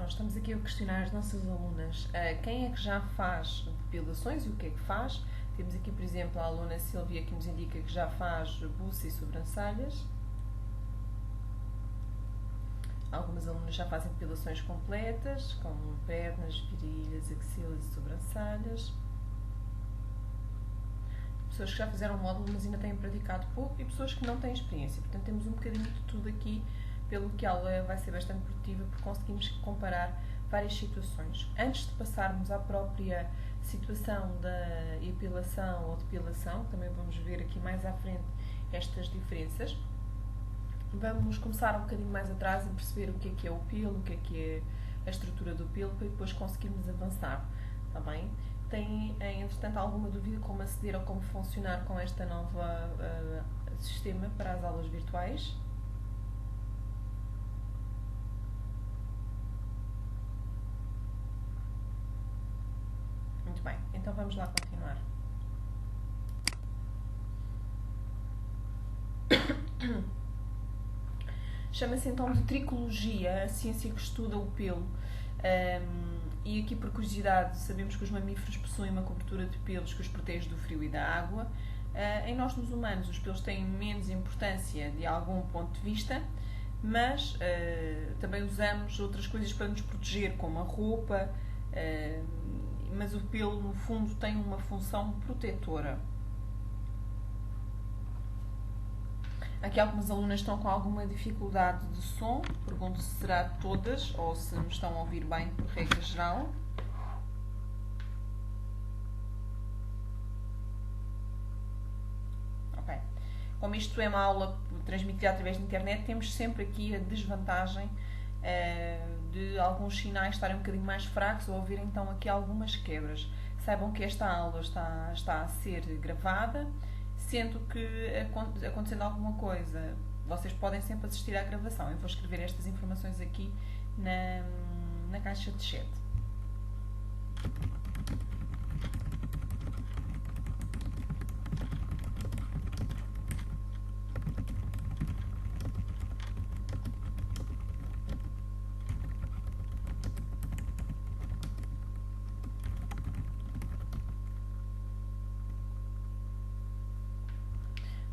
Então, estamos aqui a questionar as nossas alunas quem é que já faz depilações e o que é que faz. Temos aqui, por exemplo, a aluna Silvia que nos indica que já faz buço e sobrancelhas. Algumas alunas já fazem depilações completas, como pernas, virilhas, axilas e sobrancelhas. Pessoas que já fizeram módulo, mas ainda têm praticado pouco, e pessoas que não têm experiência. Portanto, temos um bocadinho de tudo aqui, pelo que a aula vai ser bastante produtiva, porque conseguimos comparar várias situações. Antes de passarmos à própria situação da epilação ou depilação, também vamos ver aqui mais à frente estas diferenças, vamos começar um bocadinho mais atrás e perceber o que é o pelo, o que é a estrutura do pelo, para depois conseguirmos avançar, está bem? Tem, entretanto, alguma dúvida como aceder ou como funcionar com esta nova sistema para as aulas virtuais? Muito bem, então vamos lá continuar. Chama-se então de tricologia, a ciência que estuda o pelo. E aqui, por curiosidade, sabemos que os mamíferos possuem uma cobertura de pelos que os protege do frio e da água. Em nós, nos humanos, os pelos têm menos importância de algum ponto de vista, mas também usamos outras coisas para nos proteger, como a roupa, mas o pelo, no fundo, tem uma função protetora. Aqui algumas alunas estão com alguma dificuldade de som. Pergunto se será todas ou se me estão a ouvir bem por regra geral. Ok. Como isto é uma aula transmitida através da internet, temos sempre aqui a desvantagem de alguns sinais estarem um bocadinho mais fracos ou haver então aqui algumas quebras. Saibam que esta aula está a ser gravada, sendo que, acontecendo alguma coisa, vocês podem sempre assistir à gravação. Eu vou escrever estas informações aqui na caixa de chat.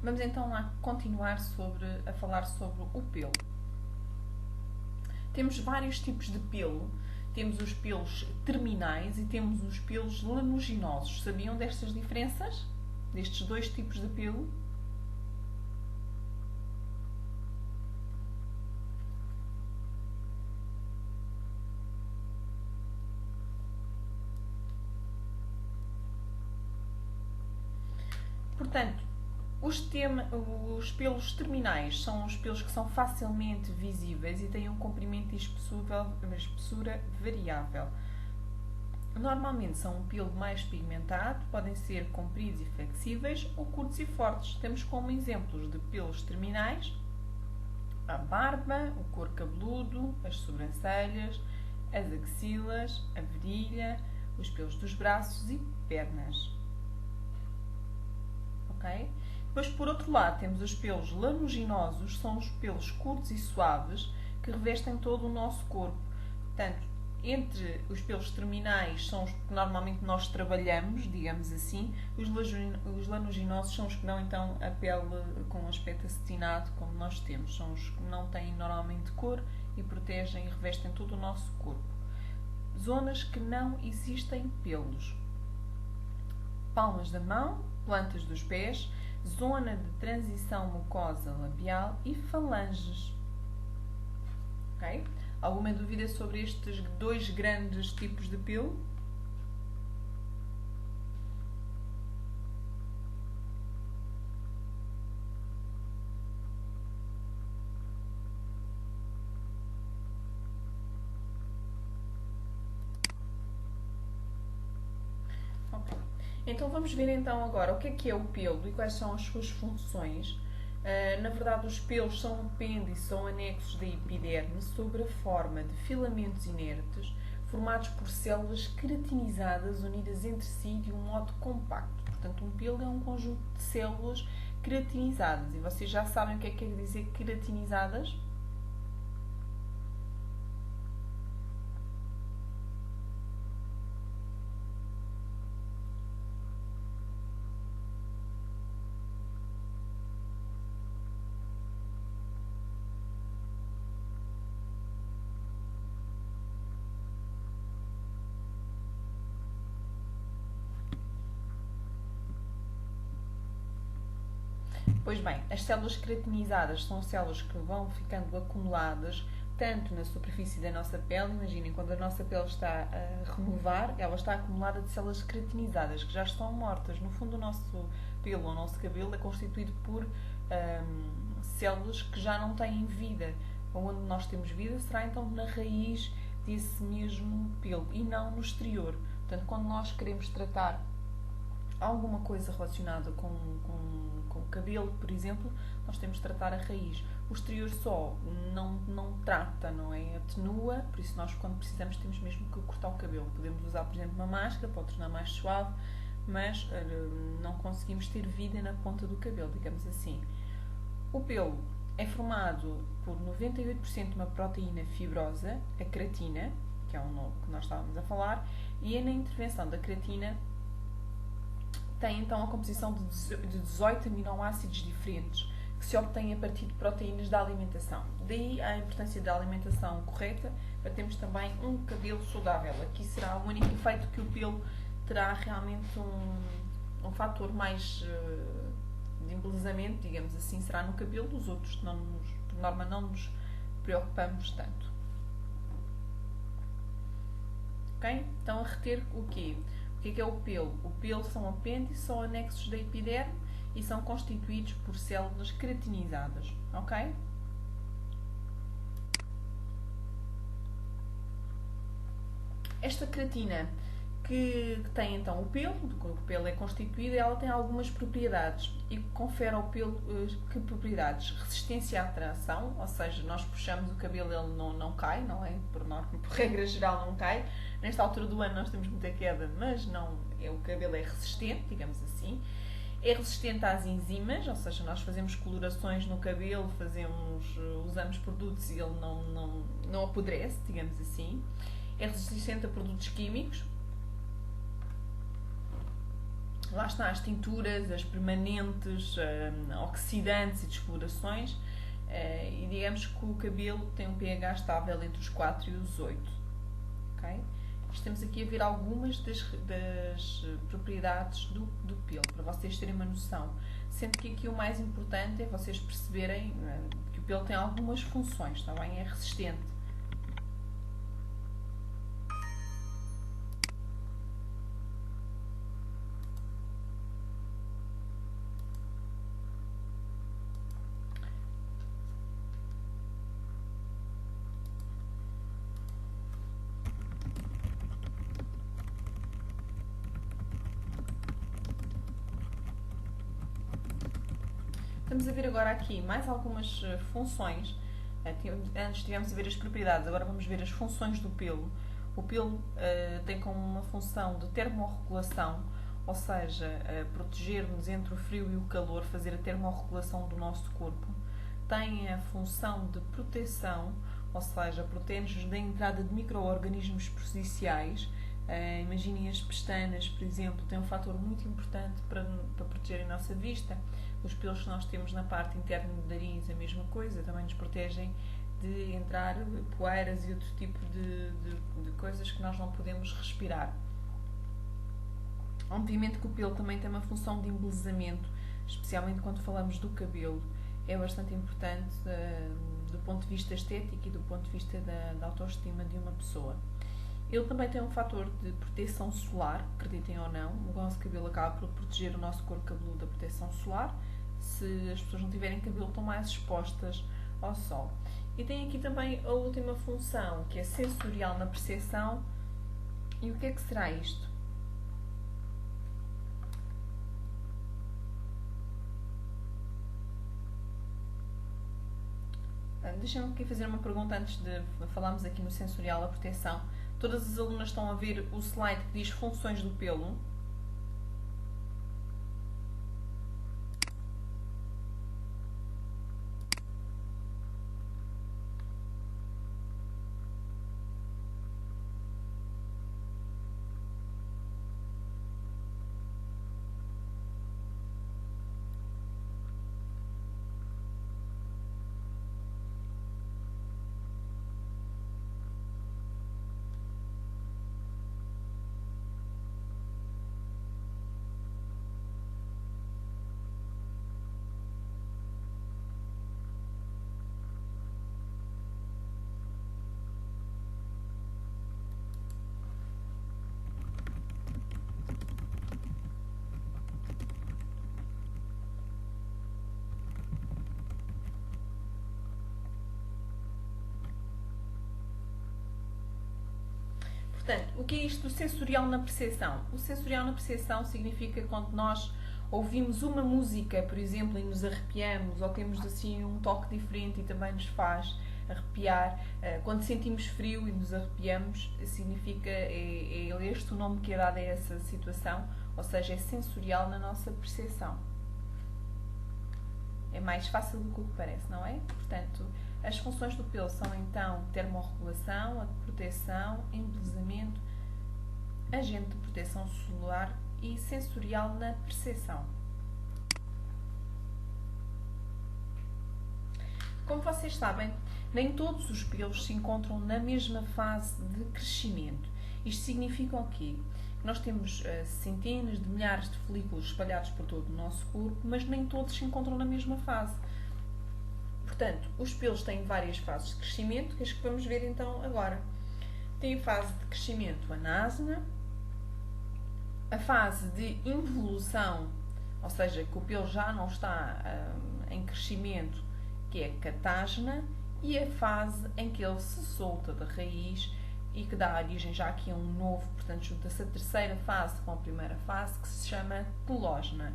Vamos então lá continuar a falar sobre o pelo. Temos vários tipos de pelo. Temos os pelos terminais e temos os pelos lanuginosos. Sabiam destas diferenças? Destes dois tipos de pelo? Portanto, os pelos terminais são os pelos que são facilmente visíveis e têm um comprimento e espessura variável. Normalmente são um pelo mais pigmentado, podem ser compridos e flexíveis ou curtos e fortes. Temos como exemplos de pelos terminais a barba, o couro cabeludo, as sobrancelhas, as axilas, a virilha, os pelos dos braços e pernas. Ok? Depois, por outro lado, temos os pelos lanuginosos, são os pelos curtos e suaves que revestem todo o nosso corpo. Portanto, entre os pelos terminais são os que normalmente nós trabalhamos, digamos assim, os lanuginosos são os que dão então a pele com um aspecto acetinado, como nós temos. São os que não têm normalmente cor e protegem e revestem todo o nosso corpo. Zonas que não existem pelos: palmas da mão, plantas dos pés, zona de transição mucosa labial e falanges. Ok? Alguma dúvida sobre estes dois grandes tipos de pelo? Ok. Então vamos ver então agora o que é o pelo e quais são as suas funções. Na verdade, os pelos são um pêndice, são anexos da epiderme sob a forma de filamentos inertes formados por células queratinizadas unidas entre si de um modo compacto. Portanto, um pelo é um conjunto de células queratinizadas. E vocês já sabem o que quer dizer queratinizadas? Pois bem, as células queratinizadas são células que vão ficando acumuladas tanto na superfície da nossa pele, imaginem, quando a nossa pele está a renovar, ela está acumulada de células queratinizadas, que já estão mortas. No fundo, o nosso pelo, o nosso cabelo, é constituído por células que já não têm vida. Onde nós temos vida será então na raiz desse mesmo pelo e não no exterior. Portanto, quando nós queremos tratar alguma coisa relacionada com o cabelo, por exemplo, nós temos de tratar a raiz. O exterior só não trata, não é? Atenua, por isso nós, quando precisamos, temos mesmo que cortar o cabelo. Podemos usar, por exemplo, uma máscara para o tornar mais suave, mas não conseguimos ter vida na ponta do cabelo, digamos assim. O pelo é formado por 98% de uma proteína fibrosa, a queratina, que é o nome que nós estávamos a falar, e na intervenção da queratina tem então a composição de 18 aminoácidos diferentes que se obtêm a partir de proteínas da alimentação. Daí a importância da alimentação correta para termos também um cabelo saudável. Aqui será o único efeito que o pelo terá realmente um fator mais de embelezamento, digamos assim, será no cabelo. Os outros, por norma, não nos preocupamos tanto. Ok? Então, a reter o quê? O que é o pelo? O pelo são apêndices, são anexos da epiderme e são constituídos por células queratinizadas. Ok? Esta queratina que tem então o pelo é constituído, ela tem algumas propriedades e confere ao pelo que propriedades? Resistência à tração, ou seja, nós puxamos o cabelo, ele não cai, não é? Por regra geral não cai. Nesta altura do ano nós temos muita queda, mas o cabelo é resistente, digamos assim. É resistente às enzimas, ou seja, nós fazemos colorações no cabelo, usamos produtos e ele não apodrece, digamos assim. É resistente a produtos químicos. Lá está, as tinturas, as permanentes, oxidantes e descolorações. E digamos que o cabelo tem um pH estável entre os 4 e os 8. Okay? Estamos aqui a ver algumas das propriedades do pelo, para vocês terem uma noção. Sendo que aqui o mais importante é vocês perceberem que o pelo tem algumas funções, está bem? É resistente. Estamos a ver agora aqui mais algumas funções. Antes tivemos a ver as propriedades, agora vamos ver as funções do pelo. O pelo tem como uma função de termorregulação, ou seja, proteger-nos entre o frio e o calor, fazer a termorregulação do nosso corpo. Tem a função de proteção, ou seja, protege-nos da entrada de micro-organismos prejudiciais. Imaginem as pestanas, por exemplo, tem um fator muito importante para proteger a nossa vista. Os pelos que nós temos na parte interna do nariz, a mesma coisa, também nos protegem de entrar poeiras e outro tipo de coisas que nós não podemos respirar. Obviamente que o pelo também tem uma função de embelezamento, especialmente quando falamos do cabelo. É bastante importante do ponto de vista estético e do ponto de vista da autoestima de uma pessoa. Ele também tem um fator de proteção solar, acreditem ou não. O nosso cabelo acaba por proteger o nosso couro cabeludo da proteção solar. Se as pessoas não tiverem cabelo, estão mais expostas ao sol. E tem aqui também a última função, que é sensorial na percepção. E o que é que será isto? Deixem-me aqui fazer uma pergunta antes de falarmos aqui no sensorial, a proteção. Todas as alunas estão a ver o slide que diz funções do pelo. Portanto, o que é isto do sensorial na percepção? O sensorial na percepção significa quando nós ouvimos uma música, por exemplo, e nos arrepiamos, ou temos assim um toque diferente e também nos faz arrepiar. Quando sentimos frio e nos arrepiamos, significa, é este o nome que é dado a essa situação, ou seja, é sensorial na nossa percepção. É mais fácil do que o que parece, não é? Portanto, as funções do pelo são então termorregulação, a proteção, embelezamento, agente de proteção celular e sensorial na percepção. Como vocês sabem, nem todos os pelos se encontram na mesma fase de crescimento. Isto significa o quê? Nós temos centenas de milhares de folículos espalhados por todo o nosso corpo, mas nem todos se encontram na mesma fase. Portanto, os pelos têm várias fases de crescimento, que é as que vamos ver então agora. Tem a fase de crescimento anásina, a fase de involução, ou seja, que o pelo já não está em crescimento, que é catágena, e a fase em que ele se solta da raiz e que dá origem já aqui a um novo, portanto, junta-se a terceira fase com a primeira fase, que se chama telógena.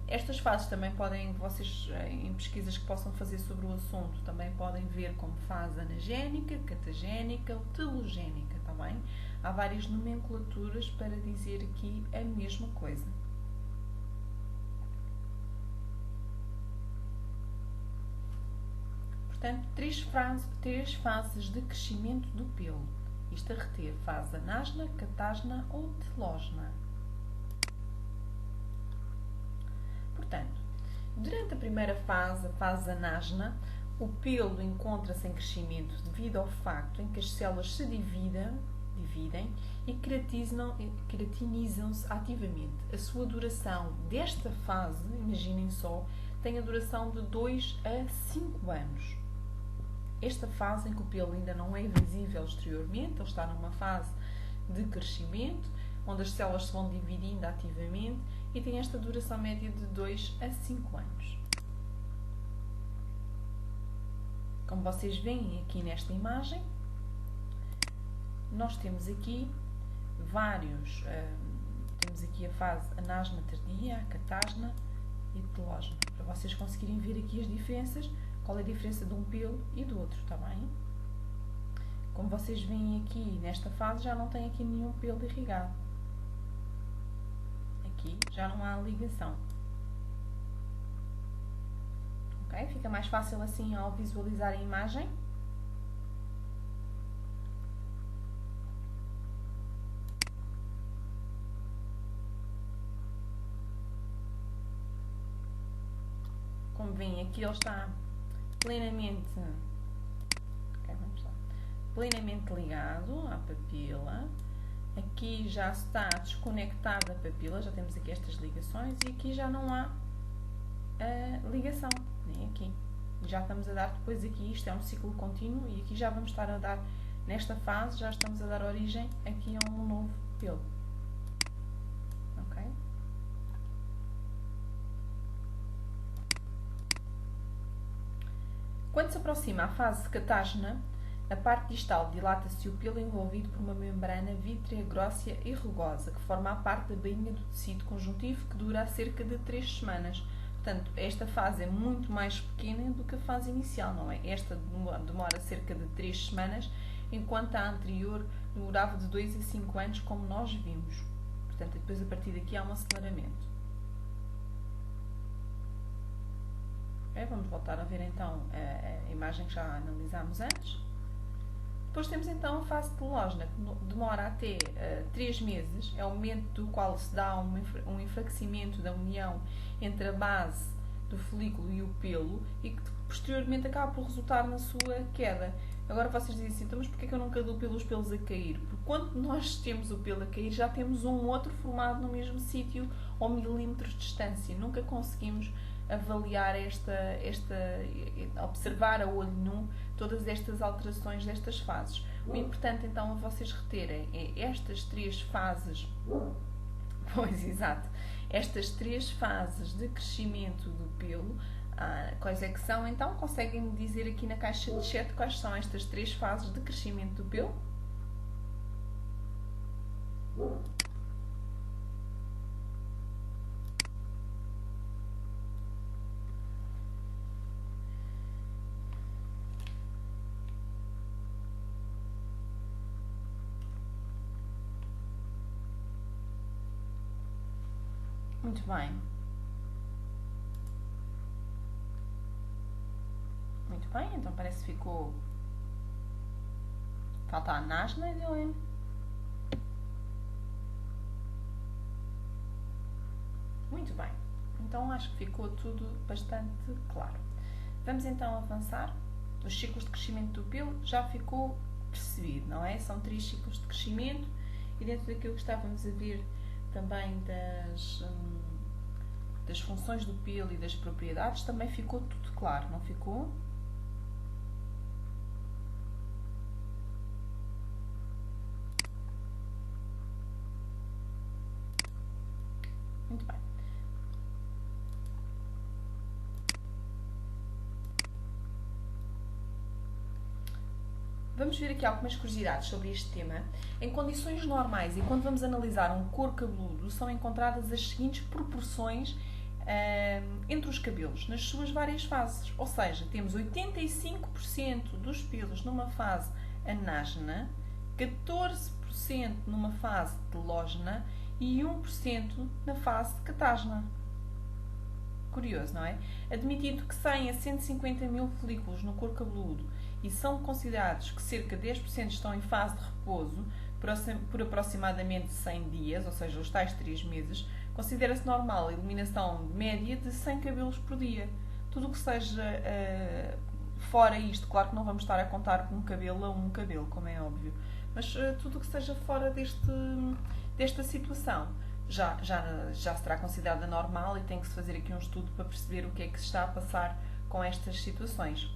Estas fases também podem, vocês em pesquisas que possam fazer sobre o assunto, também podem ver como fase anagénica, catagénica ou telogénica, está bem? Há várias nomenclaturas para dizer aqui a mesma coisa. Portanto, três fases de crescimento do pelo. Isto a reter: fase anásina, catágena ou telógena. Portanto, durante a primeira fase, a fase anásina, o pelo encontra-se em crescimento devido ao facto em que as células se dividem e queratinizam-se ativamente. A sua duração desta fase, imaginem só, tem a duração de 2 a 5 anos. Esta fase em que o pelo ainda não é visível exteriormente, ele está numa fase de crescimento, onde as células se vão dividindo ativamente e tem esta duração média de 2 a 5 anos. Como vocês veem aqui nesta imagem, nós temos aqui temos aqui a fase anásina tardia, a catágena e telógena, para vocês conseguirem ver aqui as diferenças, qual é a diferença de um pelo e do outro, está bem? Como vocês veem aqui nesta fase, já não tem aqui nenhum pelo irrigado. Aqui já não há ligação. Ok? Fica mais fácil assim ao visualizar a imagem. Como veem aqui, ele está plenamente ligado à papila. Aqui já está desconectada a papila, já temos aqui estas ligações e aqui já não há ligação, nem aqui. Já estamos a dar depois aqui, isto é um ciclo contínuo e aqui já vamos estar a dar, nesta fase, já estamos a dar origem aqui a um novo pelo. Ok? Quando se aproxima a fase catágena, a parte distal dilata-se o pelo envolvido por uma membrana vítrea grossa e rugosa, que forma a parte da bainha do tecido conjuntivo, que dura cerca de 3 semanas. Portanto, esta fase é muito mais pequena do que a fase inicial, não é? Esta demora cerca de 3 semanas, enquanto a anterior demorava de 2 a 5 anos, como nós vimos. Portanto, depois a partir daqui há um aceleramento. Vamos voltar a ver então a imagem que já analisámos antes. Depois temos então a fase telógena, que demora até 3 meses, é o momento do qual se dá um enfraquecimento da união entre a base do folículo e o pelo e que posteriormente acaba por resultar na sua queda. Agora vocês dizem assim, então, mas porquê que eu nunca dou pelos pelos a cair? Porque quando nós temos o pelo a cair, já temos um outro formado no mesmo sítio ou milímetros de distância. Nunca conseguimos avaliar observar a olho nu todas estas alterações destas fases. O importante então a vocês reterem é estas 3 fases, estas 3 fases de crescimento do pelo. Quais é que são então? Conseguem-me dizer aqui na caixa de chat quais são estas 3 fases de crescimento do pelo? Muito bem. Muito bem, então parece que ficou... Falta a Nasna, Helene. Muito bem. Então acho que ficou tudo bastante claro. Vamos então avançar. Os ciclos de crescimento do pelo já ficou percebido, não é? São 3 ciclos de crescimento e dentro daquilo que estávamos a ver também das funções do pelo e das propriedades também ficou tudo claro, não ficou? Muito bem. Vamos ver aqui algumas curiosidades sobre este tema. Em condições normais e quando vamos analisar um couro cabeludo, são encontradas as seguintes proporções entre os cabelos, nas suas várias fases. Ou seja, temos 85% dos pelos numa fase anágena, 14% numa fase telógena e 1% na fase de catágena. Curioso, não é? Admitindo que 100 a 150 mil folículos no couro cabeludo e são considerados que cerca de 10% estão em fase de repouso por aproximadamente 100 dias, ou seja, os tais 3 meses, considera-se normal a eliminação média de 100 cabelos por dia. Tudo o que seja fora isto, claro que não vamos estar a contar um cabelo a um cabelo, como é óbvio, mas tudo o que seja fora desta situação já será considerada normal e tem que se fazer aqui um estudo para perceber o que é que se está a passar com estas situações.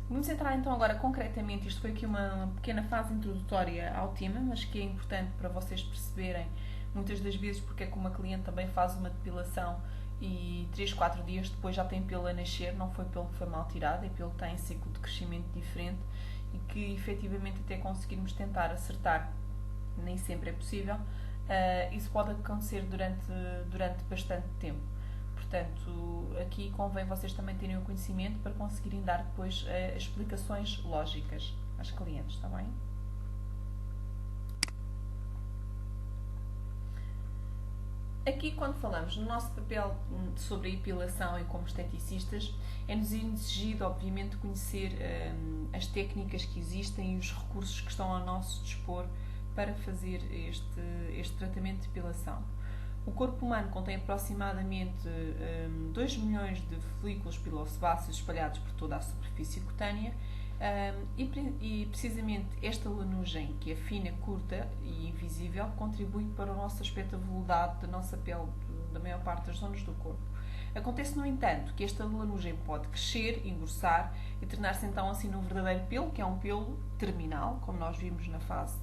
Vamos entrar então agora concretamente, isto foi aqui uma pequena fase introdutória ao tema, mas que é importante para vocês perceberem muitas das vezes porque é que uma cliente também faz uma depilação e 3, 4 dias depois já tem pelo a nascer, não foi pelo que foi mal tirado, é pelo que tem ciclo de crescimento diferente e que efetivamente até conseguirmos tentar acertar, nem sempre é possível, isso pode acontecer durante bastante tempo. Portanto, aqui convém vocês também terem o conhecimento para conseguirem dar depois explicações lógicas às clientes, está bem? Aqui, quando falamos no nosso papel sobre a epilação e como esteticistas, é-nos exigido, obviamente, conhecer as técnicas que existem e os recursos que estão ao nosso dispor para fazer este tratamento de epilação. O corpo humano contém aproximadamente 2 milhões de folículos pilosebáceos espalhados por toda a superfície cutânea e precisamente esta lanugem, que é fina, curta e invisível, contribui para o nosso aspecto aveludado da nossa pele, da maior parte das zonas do corpo. Acontece, no entanto, que esta lanugem pode crescer, engrossar e tornar-se então assim num verdadeiro pelo, que é um pelo terminal, como nós vimos na fase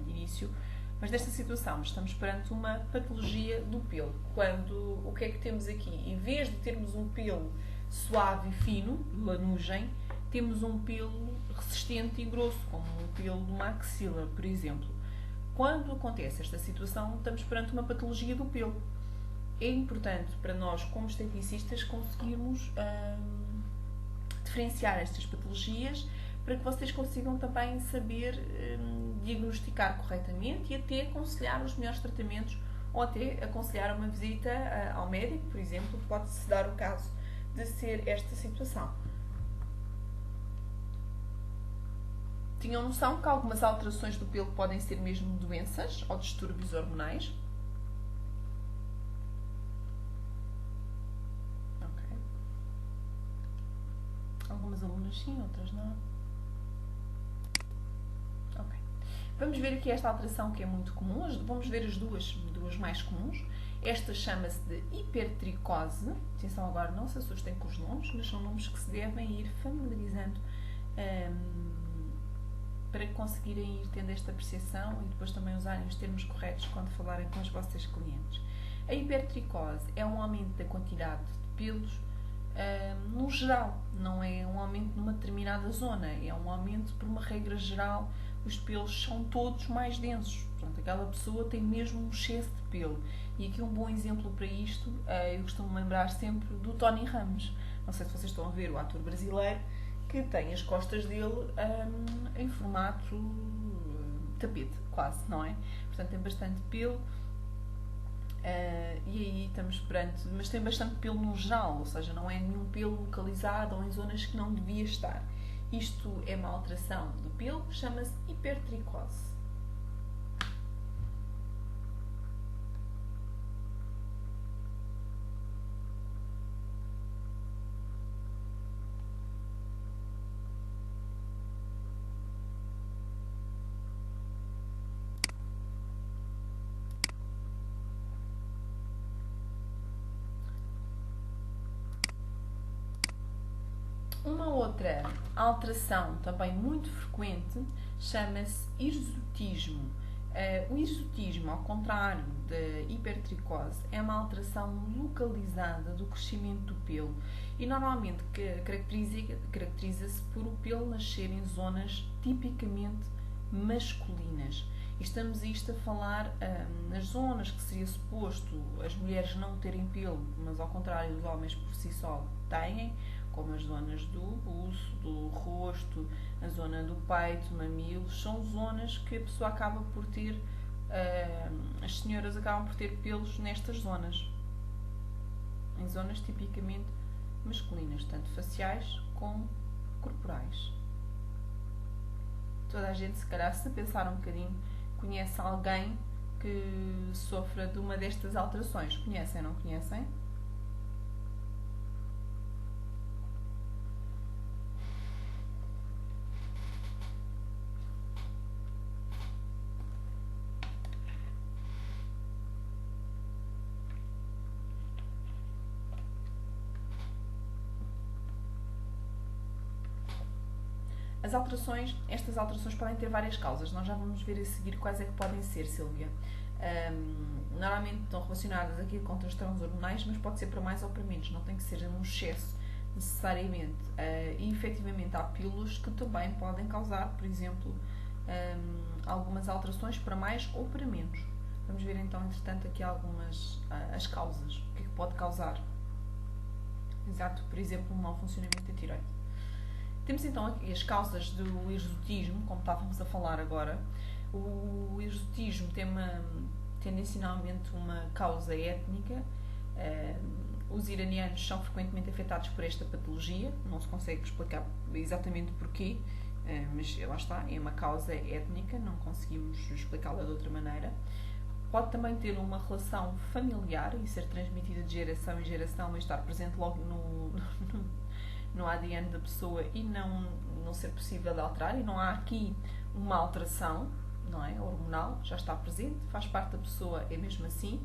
de início. Mas nesta situação estamos perante uma patologia do pelo. Quando o que é que temos aqui? Em vez de termos um pelo suave e fino, lanugem, temos um pelo resistente e grosso, como o pelo de uma axila, por exemplo. Quando acontece esta situação, estamos perante uma patologia do pelo. É importante para nós, como esteticistas, conseguirmos diferenciar estas patologias para que vocês consigam também saber diagnosticar corretamente e até aconselhar os melhores tratamentos ou até aconselhar uma visita ao médico, por exemplo, pode-se dar o caso de ser esta situação. Tinham noção que algumas alterações do pelo podem ser mesmo doenças ou distúrbios hormonais? Ok. Algumas alunas sim, outras não. Ok. Vamos ver aqui esta alteração que é muito comum. Vamos ver as duas mais comuns. Esta chama-se de hipertricose. Atenção agora, não se assustem com os nomes, mas são nomes que se devem ir familiarizando para conseguirem ir tendo esta percepção e depois também usarem os termos corretos quando falarem com os vossos clientes. A hipertricose é um aumento da quantidade de pelos no geral, não é um aumento numa determinada zona, é um aumento por uma regra geral, os pelos são todos mais densos, portanto aquela pessoa tem mesmo um excesso de pelo. E aqui um bom exemplo para isto, eu costumo lembrar sempre do Tony Ramos, não sei se vocês estão a ver o ator brasileiro, que tem as costas dele em formato tapete, quase, não é? Portanto tem bastante pelo. E aí estamos perante, mas tem bastante pelo no geral, ou seja, não é nenhum pelo localizado ou em zonas que não devia estar. Isto é uma alteração do pelo que chama-se hipertricose. Uma outra alteração também muito frequente chama-se hirsutismo. O hirsutismo, ao contrário da hipertricose, é uma alteração localizada do crescimento do pelo e normalmente caracteriza-se por o pelo nascer em zonas tipicamente masculinas. E estamos isto a falar nas zonas que seria suposto as mulheres não terem pelo, mas ao contrário os homens por si só têm, como as zonas do buço, do rosto, a zona do peito, mamilos, são zonas que a pessoa acaba por ter, as senhoras acabam por ter pelos nestas zonas, em zonas tipicamente masculinas, tanto faciais como corporais. Toda a gente, se calhar, se pensar um bocadinho, conhece alguém que sofra de uma destas alterações. Conhecem, não conhecem? Estas alterações podem ter várias causas. Nós já vamos ver a seguir quais é que podem ser, Sílvia. Normalmente estão relacionadas aqui com transtornos hormonais, mas pode ser para mais ou para menos. Não tem que ser um excesso necessariamente. E efetivamente há pílulas que também podem causar, por exemplo, algumas alterações para mais ou para menos. Vamos ver então, entretanto, aqui algumas as causas. O que é que pode causar? Exato, por exemplo, um mau funcionamento da tireoide. Temos então aqui as causas do hirsutismo, como estávamos a falar agora. O hirsutismo tem tendencionalmente uma causa étnica. Os iranianos são frequentemente afetados por esta patologia, não se consegue explicar exatamente porquê, mas lá está, é uma causa étnica, não conseguimos explicá-la de outra maneira. Pode também ter uma relação familiar e ser transmitida de geração em geração, mas estar presente logo no ADN da pessoa e não ser possível de alterar, e não há aqui uma alteração, não é? Hormonal, já está presente, faz parte da pessoa, é mesmo assim.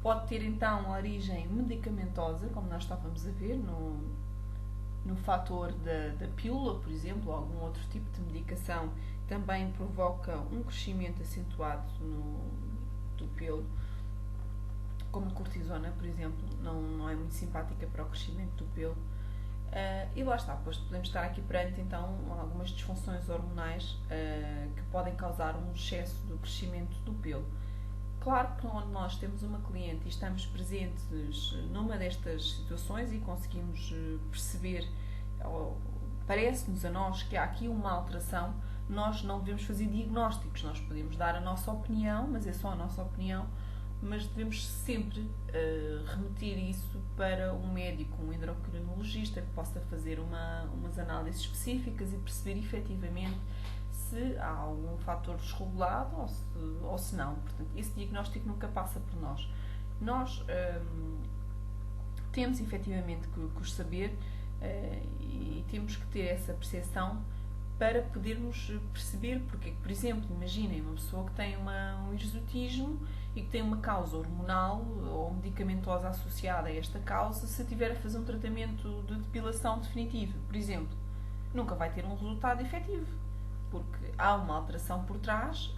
Pode ter então origem medicamentosa, como nós estávamos a ver no fator da pílula, por exemplo, ou algum outro tipo de medicação, também provoca um crescimento acentuado do pelo, como a cortisona, por exemplo, não é muito simpática para o crescimento do pelo. E lá está, pois podemos estar aqui perante então algumas disfunções hormonais que podem causar um excesso do crescimento do pelo. Claro que quando nós temos uma cliente e estamos presentes numa destas situações e conseguimos perceber, parece-nos a nós que há aqui uma alteração, nós não devemos fazer diagnósticos, nós podemos dar a nossa opinião, mas é só a nossa opinião, mas devemos sempre remeter isso para um médico, um endocrinologista, que possa fazer umas análises específicas e perceber efetivamente se há algum fator desregulado ou se não. Portanto, esse diagnóstico nunca passa por nós. Nós temos efetivamente que os saber e temos que ter essa percepção para podermos perceber porque, por exemplo, imaginem uma pessoa que tem um hirsutismo e que tem uma causa hormonal ou medicamentosa associada a esta causa, se tiver a fazer um tratamento de depilação definitivo, por exemplo, nunca vai ter um resultado efetivo, porque há uma alteração por trás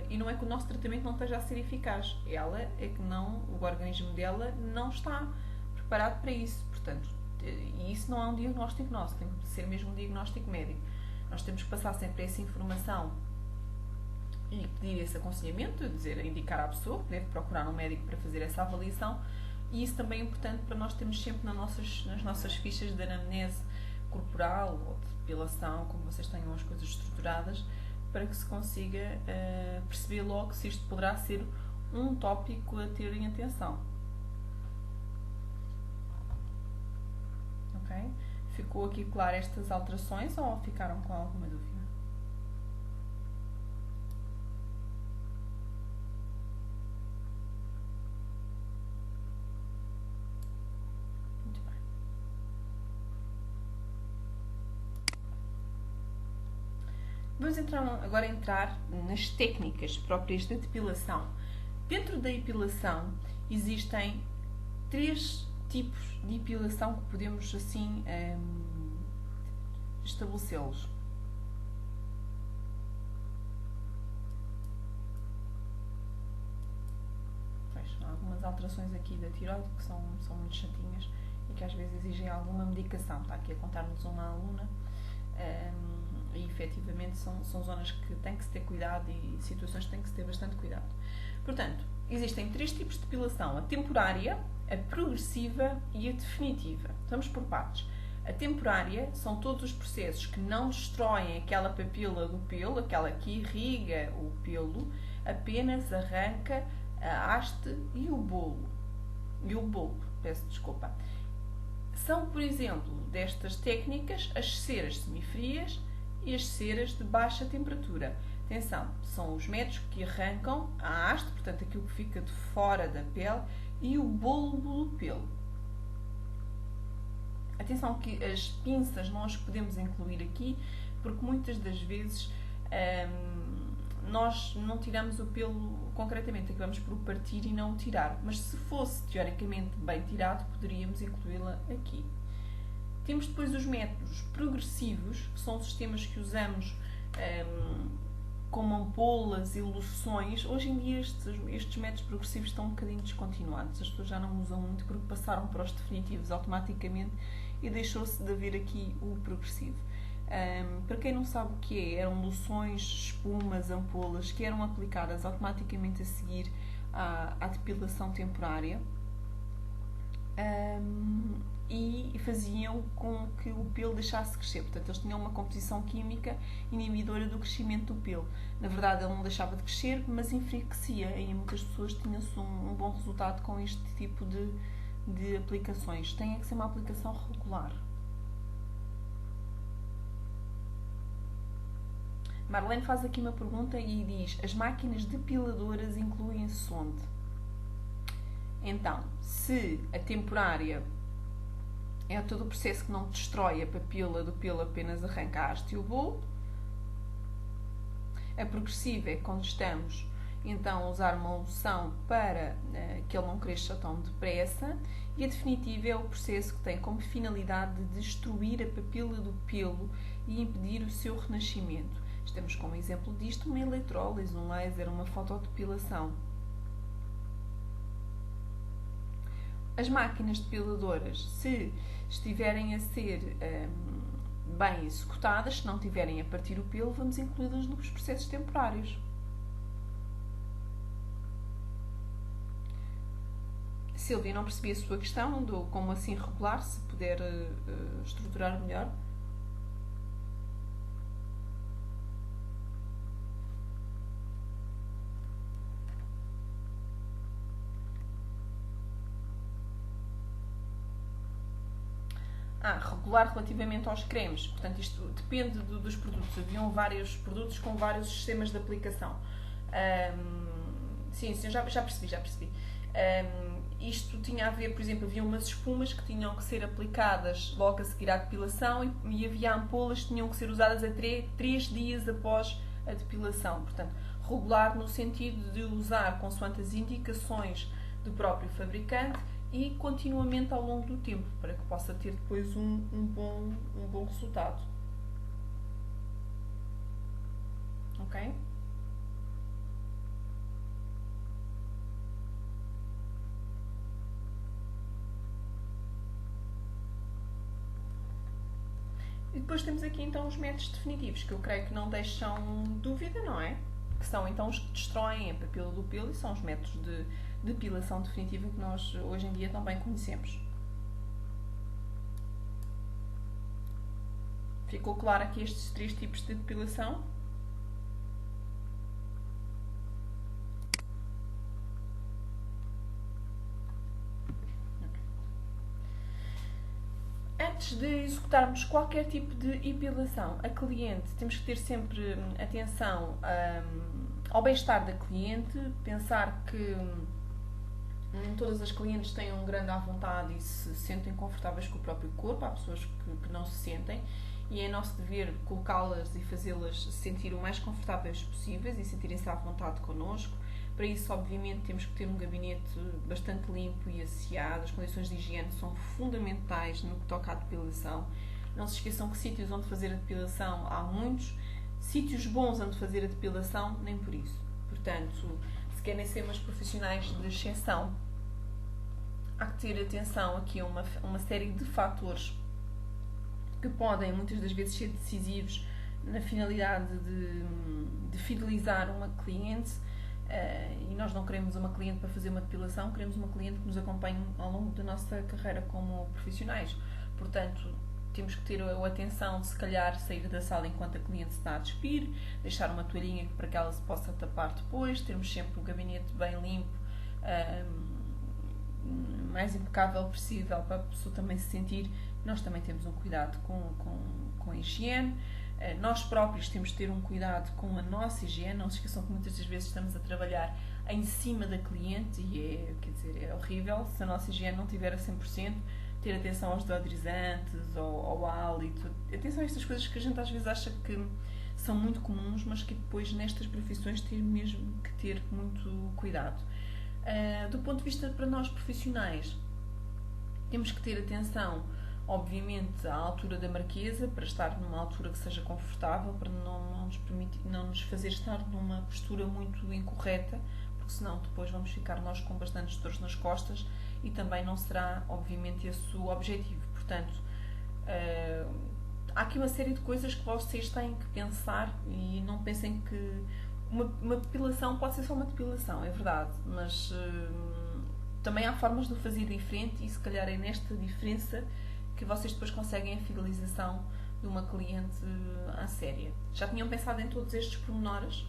e não é que o nosso tratamento não esteja a ser eficaz. Ela é que não, o organismo dela não está preparado para isso. Portanto, e isso não é um diagnóstico nosso, tem que ser mesmo um diagnóstico médico. Nós temos que passar sempre essa informação e pedir esse aconselhamento, dizer, indicar à pessoa que deve procurar um médico para fazer essa avaliação. E isso também é importante para nós termos sempre nas nossas fichas de anamnese corporal ou de depilação, como vocês tenham as coisas estruturadas, para que se consiga perceber logo se isto poderá ser um tópico a terem atenção. Ok? Ficou aqui claro estas alterações ou ficaram com alguma dúvida? Vamos agora entrar nas técnicas próprias da depilação. Dentro da epilação existem 3 tipos de epilação que podemos assim estabelecê-los. Há algumas alterações aqui da tiroide que são muito chatinhas e que às vezes exigem alguma medicação. Está aqui a contar-nos uma aluna. E efetivamente são zonas que tem que se ter cuidado e situações que tem que se ter bastante cuidado. Portanto, existem 3 tipos de depilação: a temporária, a progressiva e a definitiva. Vamos por partes. A temporária são todos os processos que não destroem aquela papila do pelo, aquela que irriga o pelo, apenas arranca a haste e o bulbo, peço desculpa. São, por exemplo, destas técnicas as ceras semifrias e as ceras de baixa temperatura. Atenção, são os métodos que arrancam a haste, portanto aquilo que fica de fora da pele, e o bulbo do pelo. Atenção que as pinças não as podemos incluir aqui, porque muitas das vezes nós não tiramos o pelo concretamente, acabamos por o partir e não o tirar. Mas se fosse teoricamente bem tirado, poderíamos incluí-la aqui. Temos depois os métodos progressivos, que são sistemas que usamos como ampolas e loções. Hoje em dia estes métodos progressivos estão um bocadinho descontinuados. As pessoas já não usam muito porque passaram para os definitivos automaticamente e deixou-se de haver aqui o progressivo. Para quem não sabe o que é, eram loções, espumas, ampolas que eram aplicadas automaticamente a seguir à depilação temporária. E faziam com que o pelo deixasse de crescer. Portanto, eles tinham uma composição química inibidora do crescimento do pelo. Na verdade, ele não deixava de crescer, mas enfraquecia. E muitas pessoas tinham-se um bom resultado com este tipo de aplicações. Tem que ser uma aplicação regular. Marlene faz aqui uma pergunta e diz: as máquinas depiladoras incluem-se onde? Então, se a temporária é todo o processo que não destrói a papila do pelo, apenas arranca a haste e o bulbo. A progressiva é quando estamos então a usar uma loção para que ele não cresça tão depressa. E a definitiva é o processo que tem como finalidade de destruir a papila do pelo e impedir o seu renascimento. Temos como exemplo disto uma eletrólise, um laser, uma fotodepilação. As máquinas depiladoras, se estiverem a ser bem executadas, se não estiverem a partir o pelo, vamos incluí-las nos processos temporários. Silvia, não percebi a sua questão do como assim regular, se puder estruturar melhor. Regular relativamente aos cremes. Portanto, isto depende dos produtos. Haviam vários produtos com vários sistemas de aplicação. Sim, já percebi. Isto tinha a ver, por exemplo, havia umas espumas que tinham que ser aplicadas logo a seguir à depilação e havia ampolas que tinham que ser usadas a 3 dias após a depilação. Portanto, regular no sentido de usar consoante as indicações do próprio fabricante e continuamente ao longo do tempo, para que possa ter depois um bom resultado. Ok? E depois temos aqui então os métodos definitivos, que eu creio que não deixam dúvida, não é? Que são então os que destroem a papila do pelo e são os métodos de depilação definitiva que nós hoje em dia também conhecemos. Ficou claro aqui estes 3 tipos de depilação? Antes de executarmos qualquer tipo de epilação a cliente, temos que ter sempre atenção ao bem-estar da cliente, pensar que nem todas as clientes têm um grande à vontade e se sentem confortáveis com o próprio corpo, há pessoas que não se sentem e é nosso dever colocá-las e fazê-las se sentir o mais confortáveis possíveis e sentirem-se à vontade connosco. Para isso, obviamente, temos que ter um gabinete bastante limpo e asseado. As condições de higiene são fundamentais no que toca à depilação. Não se esqueçam que sítios onde fazer a depilação há muitos. Sítios bons onde fazer a depilação, nem por isso. Portanto, se querem ser umas profissionais de exceção, há que ter atenção aqui a uma série de fatores que podem, muitas das vezes, ser decisivos na finalidade de fidelizar uma cliente. E nós não queremos uma cliente para fazer uma depilação, queremos uma cliente que nos acompanhe ao longo da nossa carreira como profissionais. Portanto, temos que ter a atenção de, se calhar, sair da sala enquanto a cliente se está a despir, deixar uma toalhinha para que ela se possa tapar depois, termos sempre o gabinete bem limpo, mais impecável possível, para a pessoa também se sentir. Nós também temos um cuidado com a higiene. Nós próprios temos de ter um cuidado com a nossa higiene. Não se esqueçam que muitas das vezes estamos a trabalhar em cima da cliente e é horrível se a nossa higiene não estiver a 100%. Ter atenção aos deodorizantes, ao hálito. Atenção a estas coisas que a gente às vezes acha que são muito comuns, mas que depois nestas profissões tem mesmo que ter muito cuidado. Do ponto de vista para nós profissionais, temos que ter atenção, obviamente, à altura da marquesa, para estar numa altura que seja confortável, para não nos fazer estar numa postura muito incorreta, porque senão depois vamos ficar nós com bastantes dores nas costas e também não será, obviamente, esse o objetivo. Portanto, há aqui uma série de coisas que vocês têm que pensar e não pensem que uma depilação pode ser só uma depilação, é verdade, mas também há formas de o fazer diferente e se calhar é nesta diferença que vocês depois conseguem a fidelização de uma cliente à séria. Já tinham pensado em todos estes pormenores?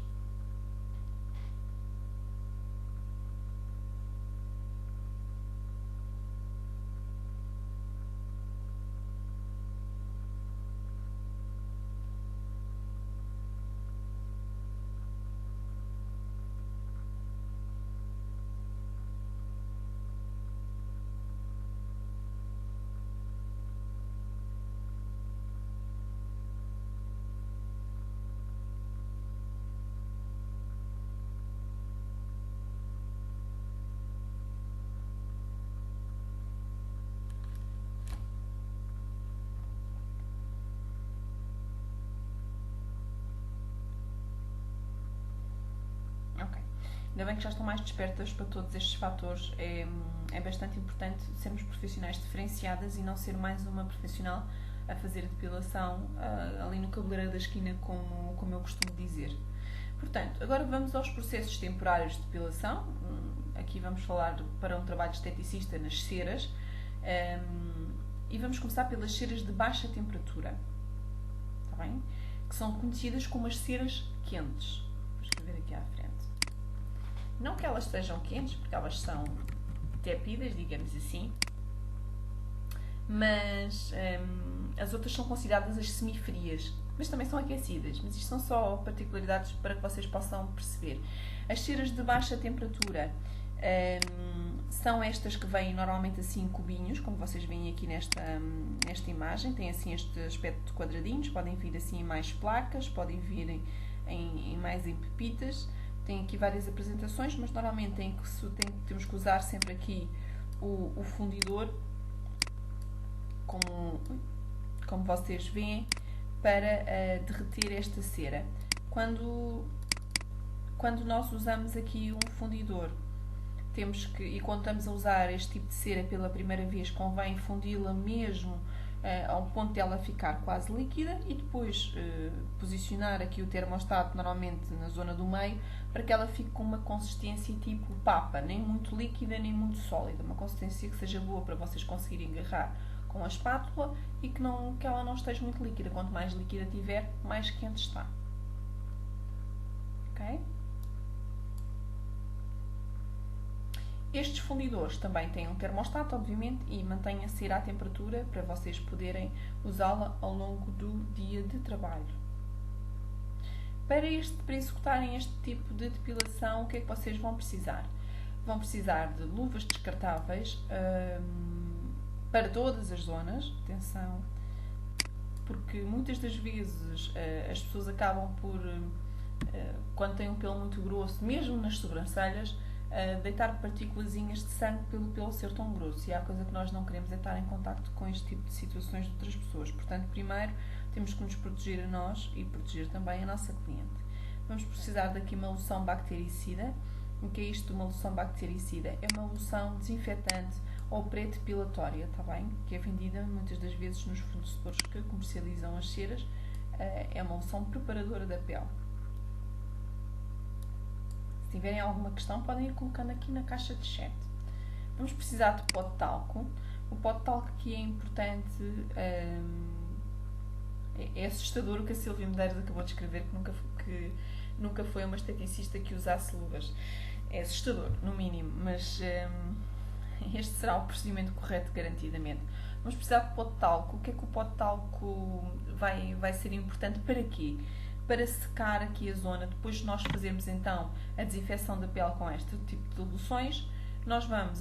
Ok. Ainda bem que já estão mais despertas para todos estes fatores. É bastante importante sermos profissionais diferenciadas e não ser mais uma profissional a fazer a depilação ali no cabeleireiro da esquina, como eu costumo dizer. Portanto, agora vamos aos processos temporários de depilação. Aqui vamos falar para um trabalho de esteticista nas ceras. E vamos começar pelas ceras de baixa temperatura. Está bem? Que são conhecidas como as ceras quentes. Vou escrever aqui à frente. Não que elas sejam quentes, porque elas são tépidas, digamos assim, mas as outras são consideradas as semifrias, mas também são aquecidas. Mas isto são só particularidades para que vocês possam perceber. As ceras de baixa temperatura são estas que vêm normalmente assim em cubinhos, como vocês veem aqui nesta imagem. Tem assim este aspecto de quadradinhos, podem vir assim em mais placas, podem vir mais em pepitas. Tem aqui várias apresentações, mas normalmente temos que usar sempre aqui o fundidor, como vocês veem, para derreter esta cera. quando nós usamos aqui um fundidor, e quando estamos a usar este tipo de cera pela primeira vez, convém fundi-la mesmo ao ponto de ela ficar quase líquida e depois posicionar aqui o termostato normalmente na zona do meio para que ela fique com uma consistência tipo papa, nem muito líquida nem muito sólida, uma consistência que seja boa para vocês conseguirem agarrar com a espátula e que ela não esteja muito líquida. Quanto mais líquida tiver, mais quente está. Ok? Estes fundidores também têm um termostato, obviamente, e mantêm a cera à temperatura para vocês poderem usá-la ao longo do dia de trabalho. Para executarem este tipo de depilação, o que é que vocês vão precisar? Vão precisar de luvas descartáveis para todas as zonas, atenção, porque muitas das vezes as pessoas acabam por, quando têm um pelo muito grosso, mesmo nas sobrancelhas, deitar partículazinhas de sangue pelo pelo ser tão grosso, e a coisa que nós não queremos é estar em contacto com este tipo de situações de outras pessoas. Portanto, primeiro temos que nos proteger a nós e proteger também a nossa cliente. Vamos precisar daqui uma loção bactericida. O que é isto de uma loção bactericida? É uma loção desinfetante ou pré-depilatória, está bem? Que é vendida muitas das vezes nos fornecedores que comercializam as ceras. É uma loção preparadora da pele. Se tiverem alguma questão, podem ir colocando aqui na caixa de chat. Vamos precisar de pó de talco. O pó de talco aqui é importante. É assustador o que a Silvia Medeiros acabou de escrever, que nunca foi uma esteticista que usasse luvas. É assustador, no mínimo, mas este será o procedimento correto, garantidamente. Vamos precisar de pó de talco. O que é que o pó de talco vai ser importante para quê? Para secar aqui a zona. Depois de nós fazermos então a desinfecção da pele com este tipo de loções, nós vamos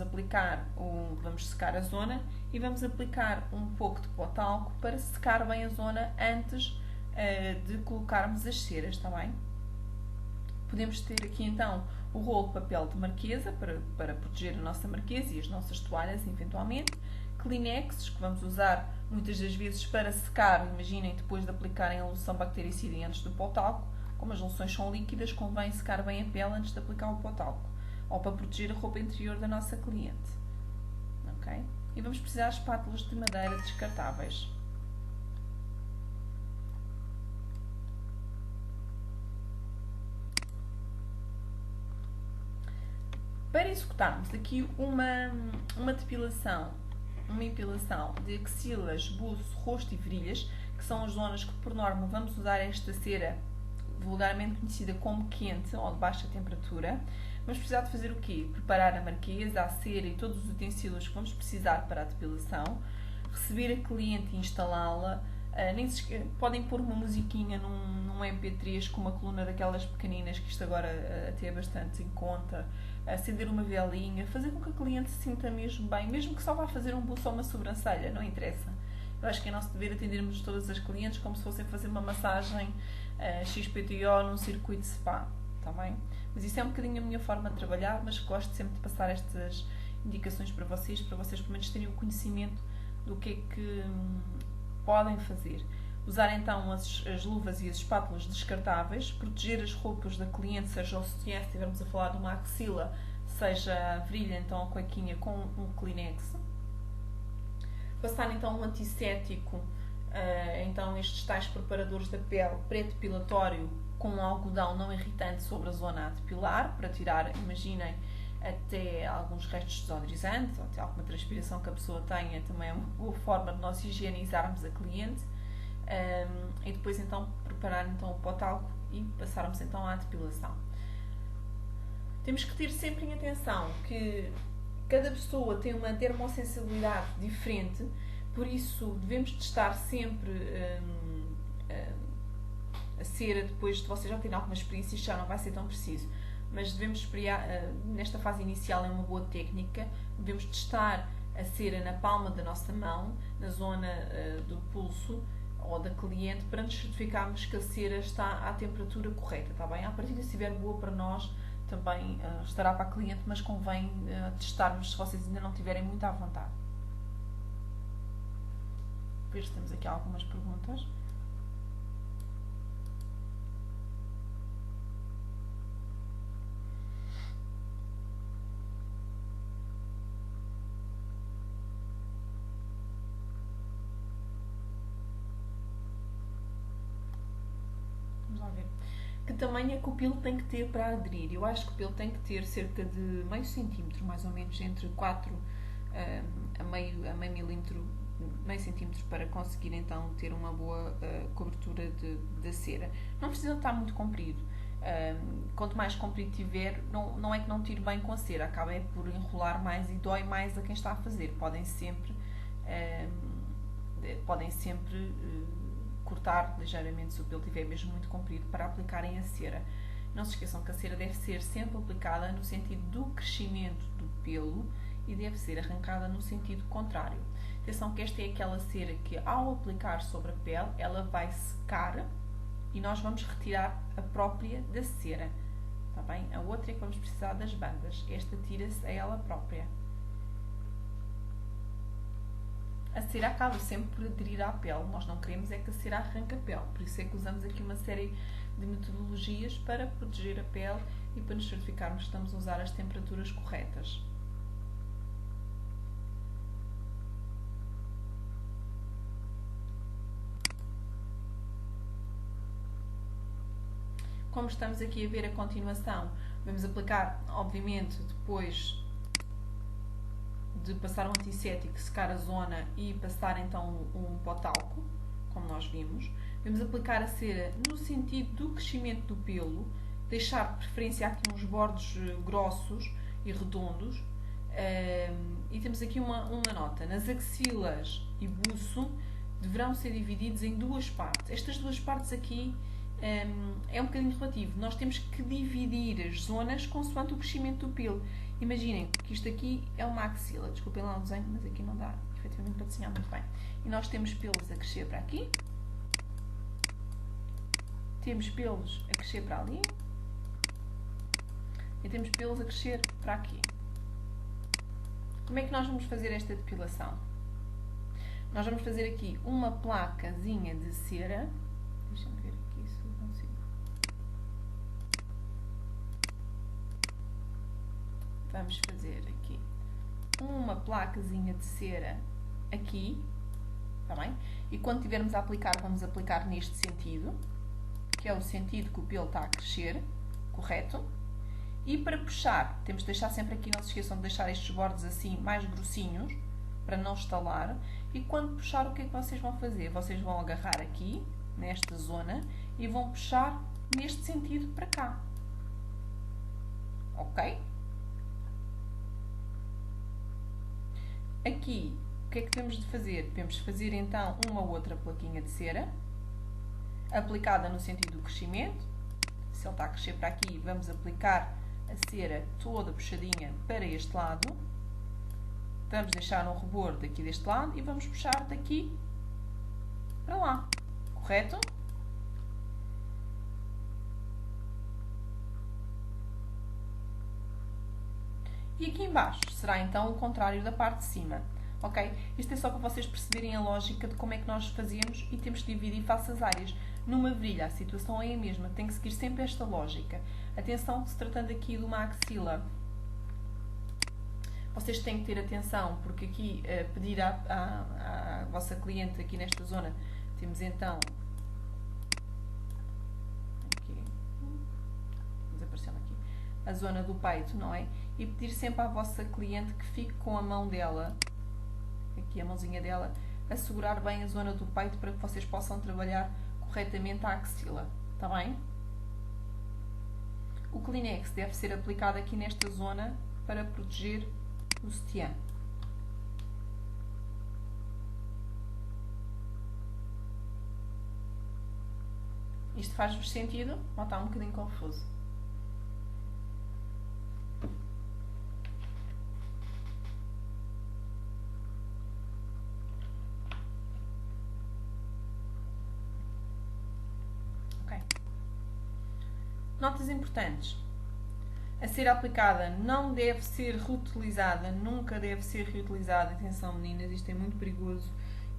secar a zona e vamos aplicar um pouco de pó de talco para secar bem a zona antes de colocarmos as ceras, está bem? Podemos ter aqui então o rolo de papel de marquesa para proteger a nossa marquesa e as nossas toalhas, eventualmente. Kleenexes, que vamos usar muitas das vezes para secar, imaginem, depois de aplicarem a loção bactericida e antes do pó de talco. Como as loções são líquidas, convém secar bem a pele antes de aplicar o pó de talco, ou para proteger a roupa interior da nossa cliente. Ok? E vamos precisar de espátulas de madeira descartáveis. Para executarmos aqui uma depilação, uma epilação de axilas, buço, rosto e virilhas, que são as zonas que por norma vamos usar esta cera vulgarmente conhecida como quente ou de baixa temperatura, vamos precisar de fazer o quê? Preparar a marquesa, a cera e todos os utensílios que vamos precisar para a depilação, receber a cliente e instalá-la. Podem pôr uma musiquinha num MP3 com uma coluna daquelas pequeninas, que isto agora até é bastante em conta, acender uma velinha, fazer com que a cliente se sinta mesmo bem, mesmo que só vá fazer um buço ou uma sobrancelha, não interessa. Eu acho que é nosso dever atendermos todas as clientes como se fossem fazer uma massagem XPTO num circuito de spa, está bem? Mas isso é um bocadinho a minha forma de trabalhar, mas gosto sempre de passar estas indicações para vocês pelo menos terem o conhecimento do que é que podem fazer. Usar então as luvas e as espátulas descartáveis, proteger as roupas da cliente, seja o sutiã, se estivermos a falar de uma axila, seja a virilha, então a cuequinha com um Kleenex. Passar então um antisséptico, então estes tais preparadores da pele pré-depilatório com um algodão não irritante sobre a zona a depilar, para tirar, imaginem, até alguns restos de desodorizante, ou até alguma transpiração que a pessoa tenha, também é uma boa forma de nós higienizarmos a cliente. E depois então preparar então o pó de talco e passarmos então à depilação. Temos que ter sempre em atenção que cada pessoa tem uma termossensibilidade diferente, por isso devemos testar sempre a cera depois de vocês já terem alguma experiência. Isto já não vai ser tão preciso, mas devemos esperar, nesta fase inicial é uma boa técnica, devemos testar a cera na palma da nossa mão, na zona do pulso ou da cliente, para nos certificarmos que a cera está à temperatura correta, está bem? À partida, se estiver boa para nós, também estará para a cliente, mas convém testarmos se vocês ainda não tiverem muito à vontade. Ver se temos aqui algumas perguntas. Que tamanho é que o pelo tem que ter para aderir? Eu acho que o pelo tem que ter cerca de meio centímetro, mais ou menos, entre 4 a meio milímetro, meio centímetro, para conseguir então ter uma boa cobertura da cera. Não precisa estar muito comprido. Quanto mais comprido tiver, não é que não tire bem com a cera, acaba é por enrolar mais e dói mais a quem está a fazer. Podem sempre cortar ligeiramente se o pelo estiver mesmo muito comprido para aplicarem a cera. Não se esqueçam que a cera deve ser sempre aplicada no sentido do crescimento do pelo e deve ser arrancada no sentido contrário. Atenção que esta é aquela cera que, ao aplicar sobre a pele, ela vai secar e nós vamos retirar a própria da cera. Está bem? A outra é que vamos precisar das bandas. Esta tira-se a ela própria. A cera acaba sempre por aderir à pele. Nós não queremos é que a cera arranque a pele. Por isso é que usamos aqui uma série de metodologias para proteger a pele e para nos certificarmos que estamos a usar as temperaturas corretas. Como estamos aqui a ver a continuação, vamos aplicar, obviamente, depois de passar um antisséptico, secar a zona e passar então um pó talco, como nós vimos. Vamos aplicar a cera no sentido do crescimento do pelo, deixar de preferência aqui uns bordos grossos e redondos. E temos aqui uma nota: nas axilas e buço deverão ser divididos em duas partes. Estas duas partes aqui é um bocadinho relativo. Nós temos que dividir as zonas consoante o crescimento do pelo. Imaginem que isto aqui é uma axila. Desculpem lá o desenho, mas aqui não dá efetivamente para desenhar muito bem. E nós temos pelos a crescer para aqui. Temos pelos a crescer para ali. E temos pelos a crescer para aqui. Como é que nós vamos fazer esta depilação? Nós vamos fazer aqui uma placazinha de cera. Deixa-me ver aqui se eu consigo. Vamos fazer aqui uma placazinha de cera aqui, está bem? E quando tivermos a aplicar, vamos aplicar neste sentido, que é o sentido que o pelo está a crescer, correto? E para puxar, temos de deixar sempre aqui, não se esqueçam de deixar estes bordes assim mais grossinhos, para não estalar. E quando puxar, o que é que vocês vão fazer? Vocês vão agarrar aqui, nesta zona, e vão puxar neste sentido para cá. Ok? Aqui, o que é que temos de fazer? Devemos fazer então uma outra plaquinha de cera, aplicada no sentido do crescimento. Se ele está a crescer para aqui, vamos aplicar a cera toda puxadinha para este lado. Vamos deixar um rebordo aqui deste lado e vamos puxar daqui para lá. Correto? E aqui embaixo será então o contrário da parte de cima. Ok? Isto é só para vocês perceberem a lógica de como é que nós fazemos e temos de dividir face às áreas. Numa virilha a situação é a mesma, tem que seguir sempre esta lógica. Atenção que se tratando aqui de uma axila, vocês têm que ter atenção, porque aqui pedir à vossa cliente aqui nesta zona, temos então aqui, desapareceu aqui, a zona do peito, não é? E pedir sempre à vossa cliente que fique com a mão dela, aqui a mãozinha dela, a segurar bem a zona do peito para que vocês possam trabalhar corretamente a axila, está bem? O Kleenex deve ser aplicado aqui nesta zona para proteger o sutiã. Isto faz-vos sentido ou está um bocadinho confuso? Ok. Notas importantes. A cera aplicada não deve ser reutilizada, nunca deve ser reutilizada. Atenção meninas, isto é muito perigoso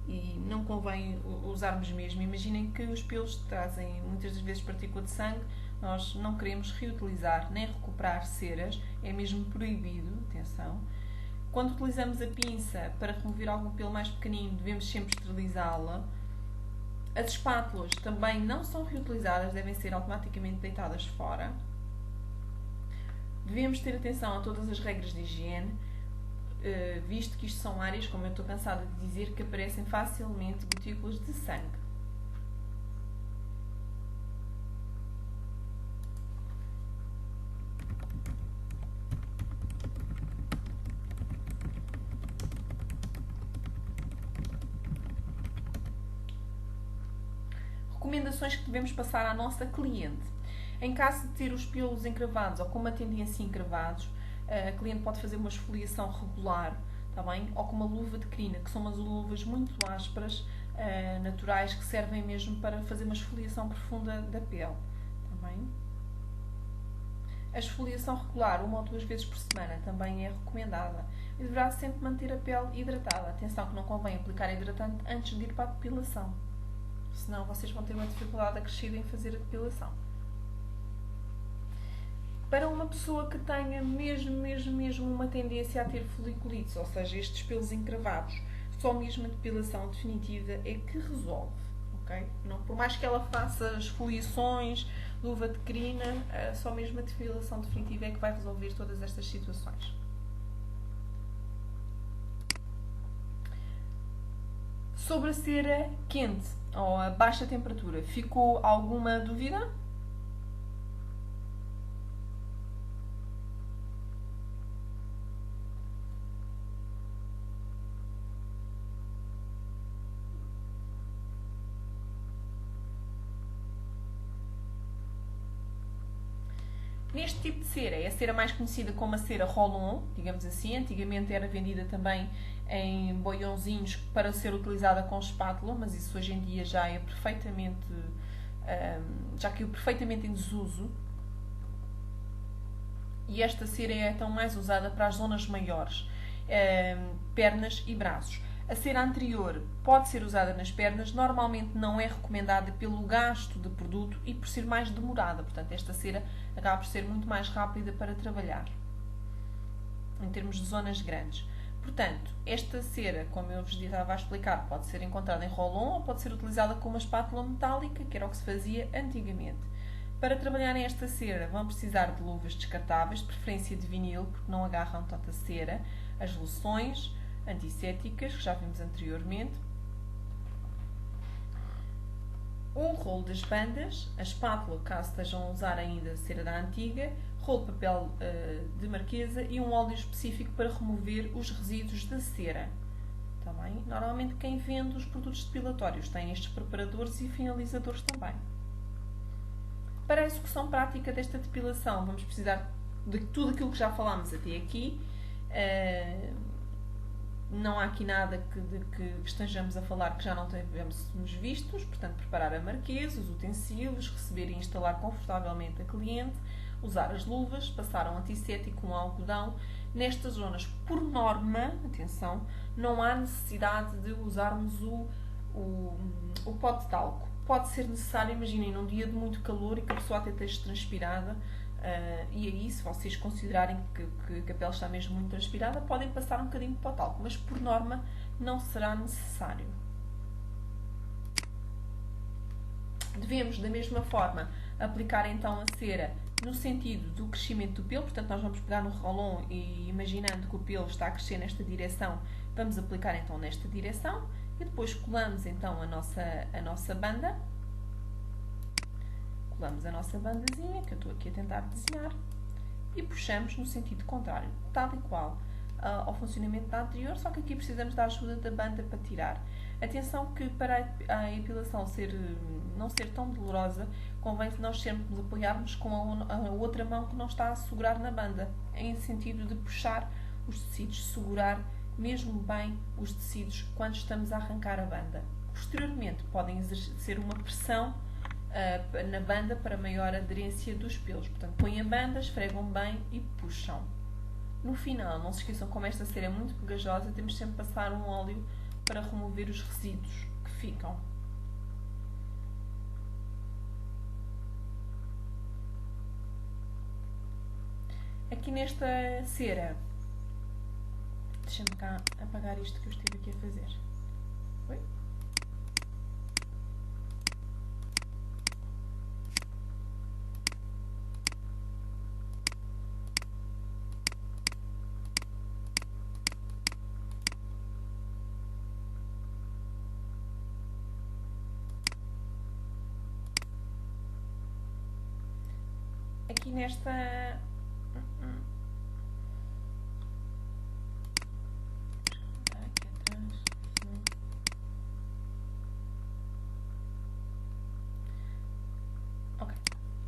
e não convém usarmos mesmo. Imaginem que os pelos trazem muitas das vezes partícula de sangue, nós não queremos reutilizar nem recuperar ceras, é mesmo proibido, atenção. Quando utilizamos a pinça para remover algum pelo mais pequenino, devemos sempre esterilizá-la. As espátulas também não são reutilizadas, devem ser automaticamente deitadas fora. Devemos ter atenção a todas as regras de higiene, visto que isto são áreas, como eu estou cansada de dizer, que aparecem facilmente gotículas de sangue. Recomendações que devemos passar à nossa cliente. Em caso de ter os pelos encravados ou com uma tendência a encravados, a cliente pode fazer uma esfoliação regular, tá bem? Ou com uma luva de crina, que são umas luvas muito ásperas, naturais, que servem mesmo para fazer uma esfoliação profunda da pele. Tá bem? A esfoliação regular, 1 ou 2 vezes por semana, também é recomendada. E deverá sempre manter a pele hidratada. Atenção que não convém aplicar hidratante antes de ir para a depilação. Senão vocês vão ter uma dificuldade acrescida em fazer a depilação. Para uma pessoa que tenha mesmo uma tendência a ter foliculites, ou seja, estes pelos encravados, só mesmo a depilação definitiva é que resolve, ok? Não, por mais que ela faça esfoliações, luva de crina, só mesmo a depilação definitiva é que vai resolver todas estas situações. Sobre a cera quente ou a baixa temperatura, ficou alguma dúvida? Neste tipo de cera, é a cera mais conhecida como a cera roll-on, digamos assim. Antigamente era vendida também em boiãozinhos para ser utilizada com espátula, mas isso hoje em dia já é perfeitamente, já caiu perfeitamente em desuso. E esta cera é então mais usada para as zonas maiores, pernas e braços. A cera anterior pode ser usada nas pernas, normalmente não é recomendada pelo gasto de produto e por ser mais demorada. Portanto, esta cera acaba por ser muito mais rápida para trabalhar, em termos de zonas grandes. Portanto, esta cera, como eu vos estava a explicar, pode ser encontrada em roll-on ou pode ser utilizada com uma espátula metálica, que era o que se fazia antigamente. Para trabalharem esta cera vão precisar de luvas descartáveis, de preferência de vinil, porque não agarram tanta cera, as loções antissépticas, que já vimos anteriormente, um rolo das bandas, a espátula, caso estejam a usar ainda cera da antiga, rolo de papel de marquesa e um óleo específico para remover os resíduos da cera. Tá bem? Normalmente quem vende os produtos depilatórios tem estes preparadores e finalizadores também. Para a execução prática desta depilação vamos precisar de tudo aquilo que já falámos até aqui. Não há aqui nada que estejamos a falar que já não tenhamos vistos, portanto, preparar a marquesa, os utensílios, receber e instalar confortavelmente a cliente, usar as luvas, passar um antisséptico, um algodão. Nestas zonas, por norma, atenção, não há necessidade de usarmos o pó de talco. Pode ser necessário, imaginem, num dia de muito calor e que a pessoa até esteja transpirada, e aí, se vocês considerarem que a pele está mesmo muito transpirada, podem passar um bocadinho de pó de talco, mas por norma não será necessário. Devemos, da mesma forma, aplicar então a cera no sentido do crescimento do pelo, portanto nós vamos pegar no roll-on e, imaginando que o pelo está a crescer nesta direção, vamos aplicar então nesta direção e depois colamos então a nossa banda. Colamos a nossa bandazinha, que eu estou aqui a tentar desenhar, e puxamos no sentido contrário, tal e qual ao funcionamento da anterior, só que aqui precisamos da ajuda da banda para tirar. Atenção que para a epilação não ser tão dolorosa, convém que nós sempre nos apoiarmos com a outra mão que não está a segurar na banda, em sentido de puxar os tecidos, segurar mesmo bem os tecidos quando estamos a arrancar a banda. Posteriormente podem exercer uma pressão na banda para maior aderência dos pelos. Portanto, põem a banda, esfregam bem e puxam. No final, não se esqueçam, como esta cera é muito pegajosa, temos sempre de passar um óleo para remover os resíduos que ficam. Aqui nesta cera, deixa-me cá apagar isto que eu estive aqui a fazer. Oi? aqui nesta... Aqui atrás. Ok.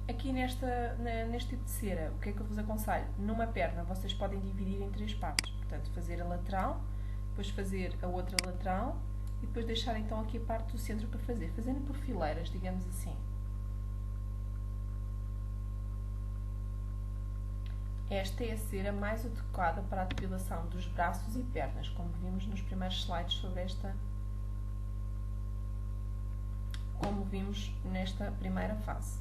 Aqui neste tipo de cera, o que é que eu vos aconselho? Numa perna vocês podem dividir em 3 partes. Portanto, fazer a lateral, depois fazer a outra lateral e depois deixar então aqui a parte do centro para fazer. Fazendo por fileiras, digamos assim. Esta é a cera mais adequada para a depilação dos braços e pernas, como vimos nos primeiros slides sobre esta, como vimos nesta primeira fase.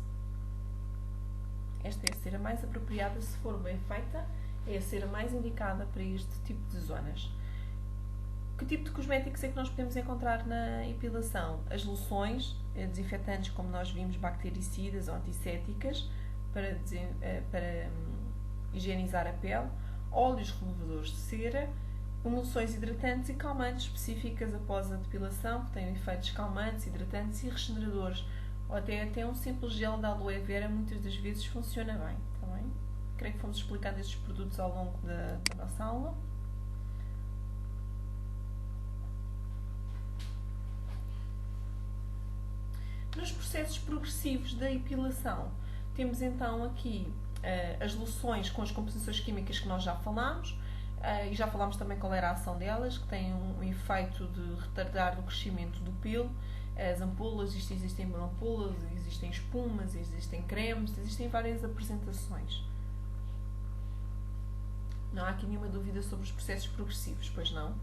Esta é a cera mais apropriada se for bem feita, é a cera mais indicada para este tipo de zonas. Que tipo de cosméticos é que nós podemos encontrar na epilação? As loções, desinfetantes, como nós vimos, bactericidas ou antissépticas, para higienizar a pele, óleos removedores de cera, emulsões hidratantes e calmantes específicas após a depilação, que têm efeitos calmantes, hidratantes e regeneradores. Ou até um simples gel de aloe vera muitas das vezes funciona bem. Tá bem? Creio que fomos explicando estes produtos ao longo da nossa aula. Nos processos progressivos da epilação, temos então aqui as loções com as composições químicas que nós já falámos, e já falámos também qual era a ação delas, que têm um efeito de retardar o crescimento do pelo. As ampolas, existem ampolas, existem espumas, existem cremes, existem várias apresentações. Não há aqui nenhuma dúvida sobre os processos progressivos, pois não?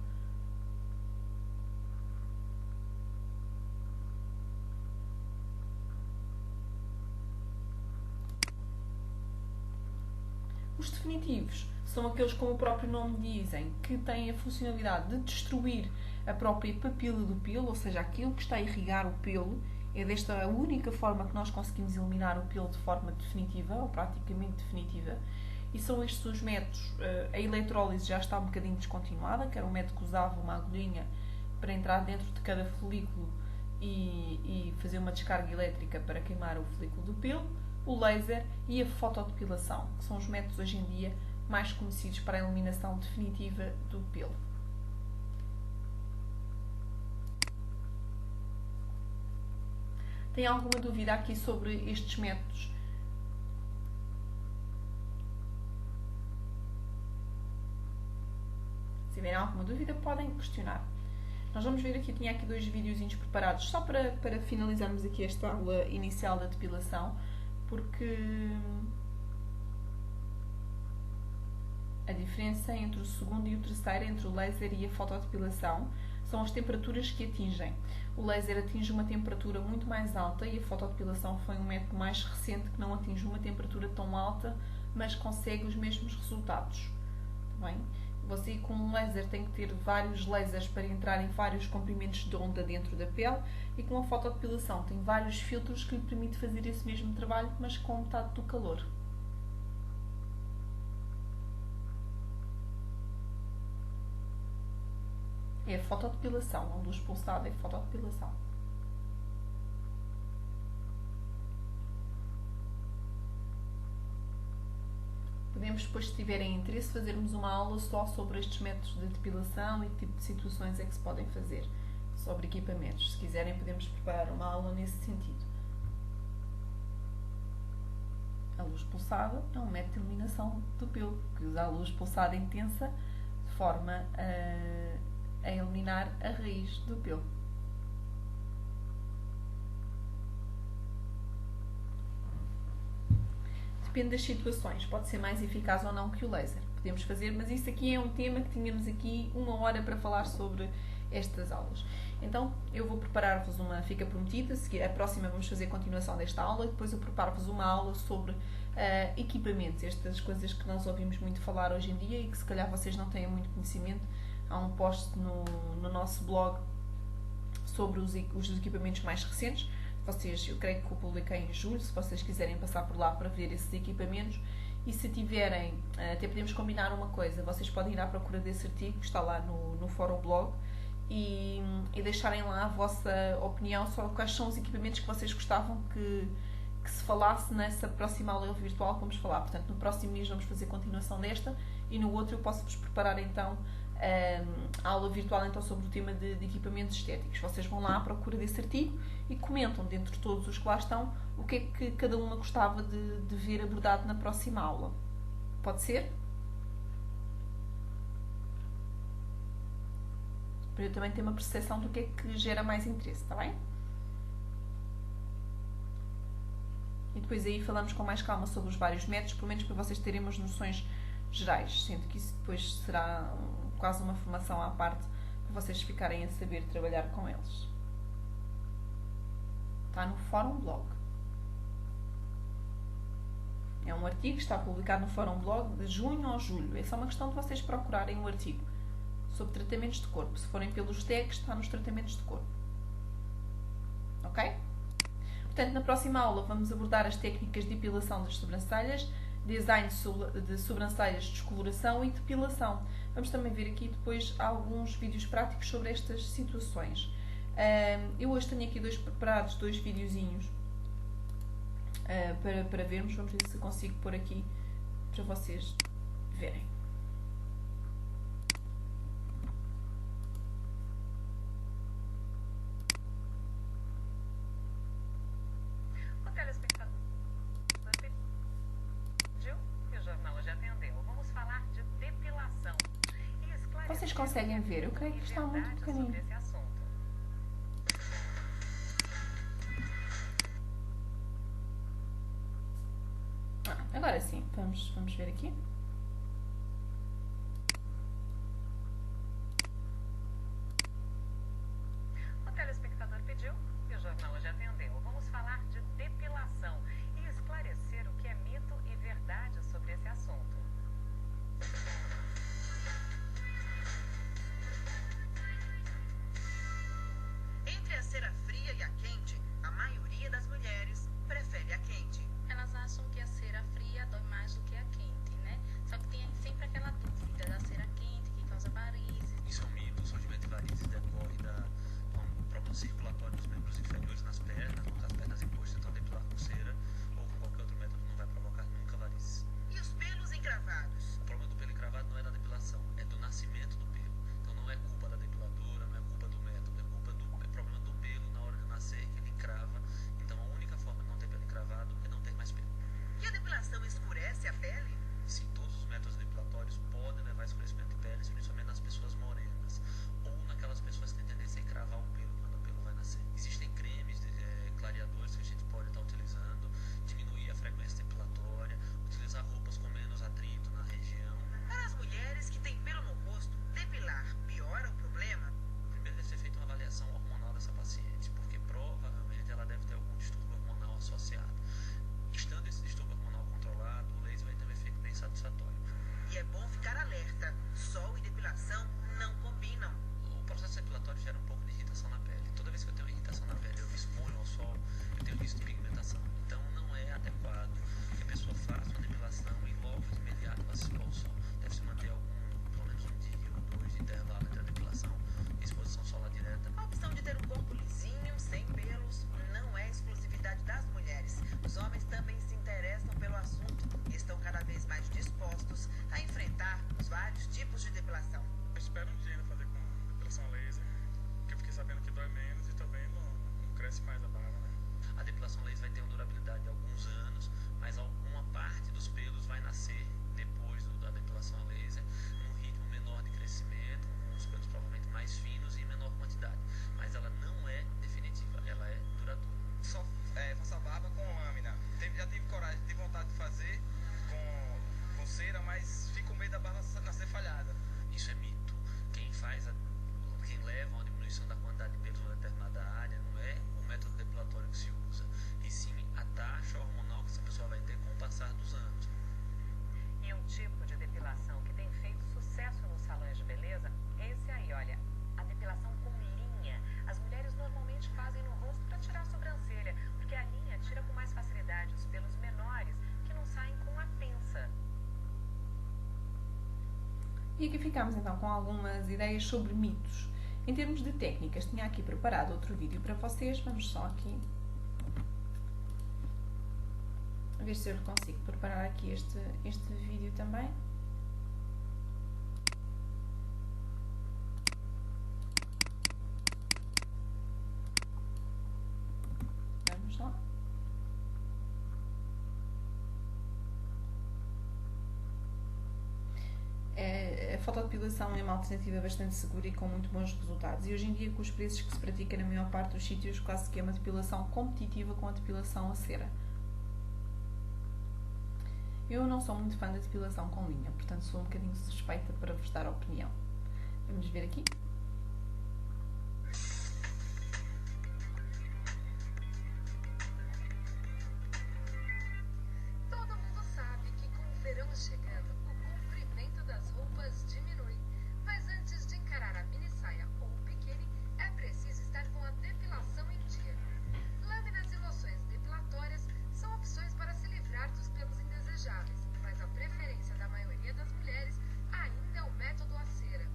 Os definitivos são aqueles, como o próprio nome dizem, que têm a funcionalidade de destruir a própria papila do pelo, ou seja, aquilo que está a irrigar o pelo. É desta a única forma que nós conseguimos eliminar o pelo de forma definitiva, ou praticamente definitiva. E são estes os métodos. A eletrólise já está um bocadinho descontinuada, que era um método que usava uma agulhinha para entrar dentro de cada folículo e fazer uma descarga elétrica para queimar o folículo do pelo. O laser e a fotodepilação, que são os métodos hoje em dia mais conhecidos para a eliminação definitiva do pelo. Tem alguma dúvida aqui sobre estes métodos? Se tiverem alguma dúvida, podem questionar. Nós vamos ver aqui, tinha aqui 2 videozinhos preparados só para finalizarmos aqui esta aula inicial da depilação, porque a diferença entre o segundo e o terceiro, entre o laser e a fotodepilação, são as temperaturas que atingem. O laser atinge uma temperatura muito mais alta e a fotodepilação foi um método mais recente que não atinge uma temperatura tão alta, mas consegue os mesmos resultados. Tá bem? Você com um laser tem que ter vários lasers para entrar em vários comprimentos de onda dentro da pele, e com a fotodepilação tem vários filtros que lhe permite fazer esse mesmo trabalho, mas com metade do calor. É a fotodepilação, a luz pulsada é a fotodepilação. Podemos depois, se tiverem interesse, fazermos uma aula só sobre estes métodos de depilação e que tipo de situações é que se podem fazer, sobre equipamentos. Se quiserem, podemos preparar uma aula nesse sentido. A luz pulsada é um método de eliminação do pelo, que usa a luz pulsada intensa de forma a eliminar a raiz do pelo. Depende das situações, pode ser mais eficaz ou não que o laser. Podemos fazer, mas isso aqui é um tema que tínhamos aqui 1 hora para falar sobre estas aulas. Então, eu vou preparar-vos uma, fica prometida, a próxima vamos fazer a continuação desta aula, e depois eu preparo-vos uma aula sobre equipamentos, estas coisas que nós ouvimos muito falar hoje em dia e que se calhar vocês não têm muito conhecimento. Há um post no nosso blog sobre os equipamentos mais recentes. Eu creio que o publiquei em julho, se vocês quiserem passar por lá para ver esses equipamentos. E se tiverem, até podemos combinar uma coisa, vocês podem ir à procura desse artigo, que está lá no fórum blog, e deixarem lá a vossa opinião sobre quais são os equipamentos que vocês gostavam que que se falasse nessa próxima aula virtual que vamos falar. Portanto, no próximo mês vamos fazer continuação desta e no outro eu posso-vos preparar então a aula virtual então, sobre o tema de equipamentos estéticos. Vocês vão lá à procura desse artigo e comentam, dentre todos os que lá estão, o que é que cada uma gostava de ver abordado na próxima aula. Pode ser? Para eu também ter uma percepção do que é que gera mais interesse, está bem? E depois aí falamos com mais calma sobre os vários métodos, pelo menos para vocês terem umas noções gerais, sendo que isso depois será quase uma formação à parte para vocês ficarem a saber trabalhar com eles. Está no Fórum Blog. É um artigo que está publicado no Fórum Blog de junho a julho. É só uma questão de vocês procurarem o artigo sobre tratamentos de corpo. Se forem pelos tags, está nos tratamentos de corpo. Ok? Portanto, na próxima aula vamos abordar as técnicas de depilação das sobrancelhas, design de sobrancelhas, descoloração e depilação. Vamos também ver aqui depois alguns vídeos práticos sobre estas situações. Eu hoje tenho aqui preparados dois videozinhos para vermos. Vamos ver se consigo pôr aqui para vocês verem. O telespectador pediu e o jornal já atendeu. Vamos falar de depilação. Vocês conseguem ver? Eu creio que está muito pequenino. Agora sim, vamos ver aqui. O telespectador pediu e o jornal já atendeu. Vamos falar de depilação e esclarecer o que é mito e verdade sobre esse assunto. Entre a cera fria e a quente, a maioria das mulheres prefere a quente. Elas acham que a cera fria dói mais do que a quente, né? Só que tem sempre aquela dúvida da cera quente que causa varizes. Isso é um mito. O surgimento de varizes decorre da problema circulatório dos membros inferiores nas pernas, ou das pernas impostas, então depilar com cera ou com qualquer outro método não vai provocar nunca varizes. E os pelos encravados? O problema do pelo encravado não é da depilação, é do nascimento do pelo. Então não é culpa da depiladora, não é culpa do método, é problema do pelo na hora de nascer, que ele encrava. Então a única forma de não ter pelo encravado é não ter mais pelo. E a depilação escurece a pele? Sim, todos os métodos depilatórios podem levar a escurecimento de peles, principalmente nas pessoas morenas ou naquelas pessoas que têm tendência a encravar o pelo quando o pelo vai nascer. Existem cremes, clareadores que a gente pode estar utilizando, diminuir a frequência depilatória, utilizar roupas com menos atrito na região. Para as mulheres que têm pelo no rosto, depilar piora o problema? Primeiro deve ser feita uma avaliação hormonal dessa paciente, porque provavelmente ela deve ter algum distúrbio hormonal associado. Estando esse distúrbio hormonal controlado, o laser vai ter um efeito bem satisfatório. E é bom ficar alerta, sol e depilação não combinam. O processo depilatório gera um pouco de irritação na pele. Toda vez que eu tenho irritação na pele, eu me exponho ao sol, eu tenho risco de pigmentação. Então não é adequado que a pessoa faça uma depilação e logo de imediato vá se expor ao sol. Deve-se manter pelo menos um dia ou dois de intervalo entre a depilação e a exposição solar direta. A opção de ter um corpo lisinho, sem pelos, não é exclusividade das mulheres. Os homens também se interessam pelo assunto e estão cada vez mais dispostos a enfrentar os vários tipos de depilação. Eu espero um dia ainda fazer com depilação laser, que eu fiquei sabendo que dói menos e também não cresce mais a barba, né? A depilação laser vai ter uma durabilidade de alguns anos, mas alguma parte dos pelos vai nascer depois da depilação a laser, num ritmo menor de crescimento, com os pelos provavelmente mais finos e em menor quantidade. Mas ela não é definitiva, ela é duradoura. Só faço a barba com lâmina. Já tive coragem, tive vontade de fazer com cera, mas fico com medo da barba nascer falhada. Isso é mito. Quem leva a uma diminuição da quantidade de pelos em uma determinada área não é o método depilatório que se usa, e sim a taxa hormonal que essa pessoa vai ter com o passar dos anos. E um tipo de depilação que tem feito sucesso nos salões de beleza é esse aí, olha, a depilação com linha. As mulheres normalmente fazem no rosto para tirar a sobrancelha, porque a linha tira com mais facilidade os pelos menores que não saem com a pinça. E aqui ficamos então com algumas ideias sobre mitos. Em termos de técnicas, tinha aqui preparado outro vídeo para vocês. Vamos só aqui ver se eu consigo preparar aqui este vídeo também. Vamos lá. A fotodepilação é uma alternativa bastante segura e com muito bons resultados. E hoje em dia, com os preços que se pratica na maior parte dos sítios, quase que é uma depilação competitiva com a depilação a cera. Eu não sou muito fã da depilação com linha, portanto sou um bocadinho suspeita para vos dar opinião. Vamos ver aqui. Todo mundo sabe que com o verão chegando, o comprimento das roupas diminui. Mas antes de encarar a mini saia ou o biquíni, é preciso estar com a depilação em dia. Lâminas e loções depilatórias são opções para se livrar dos pelos indesejáveis, mas a preferência da maioria das mulheres ainda é o método a cera.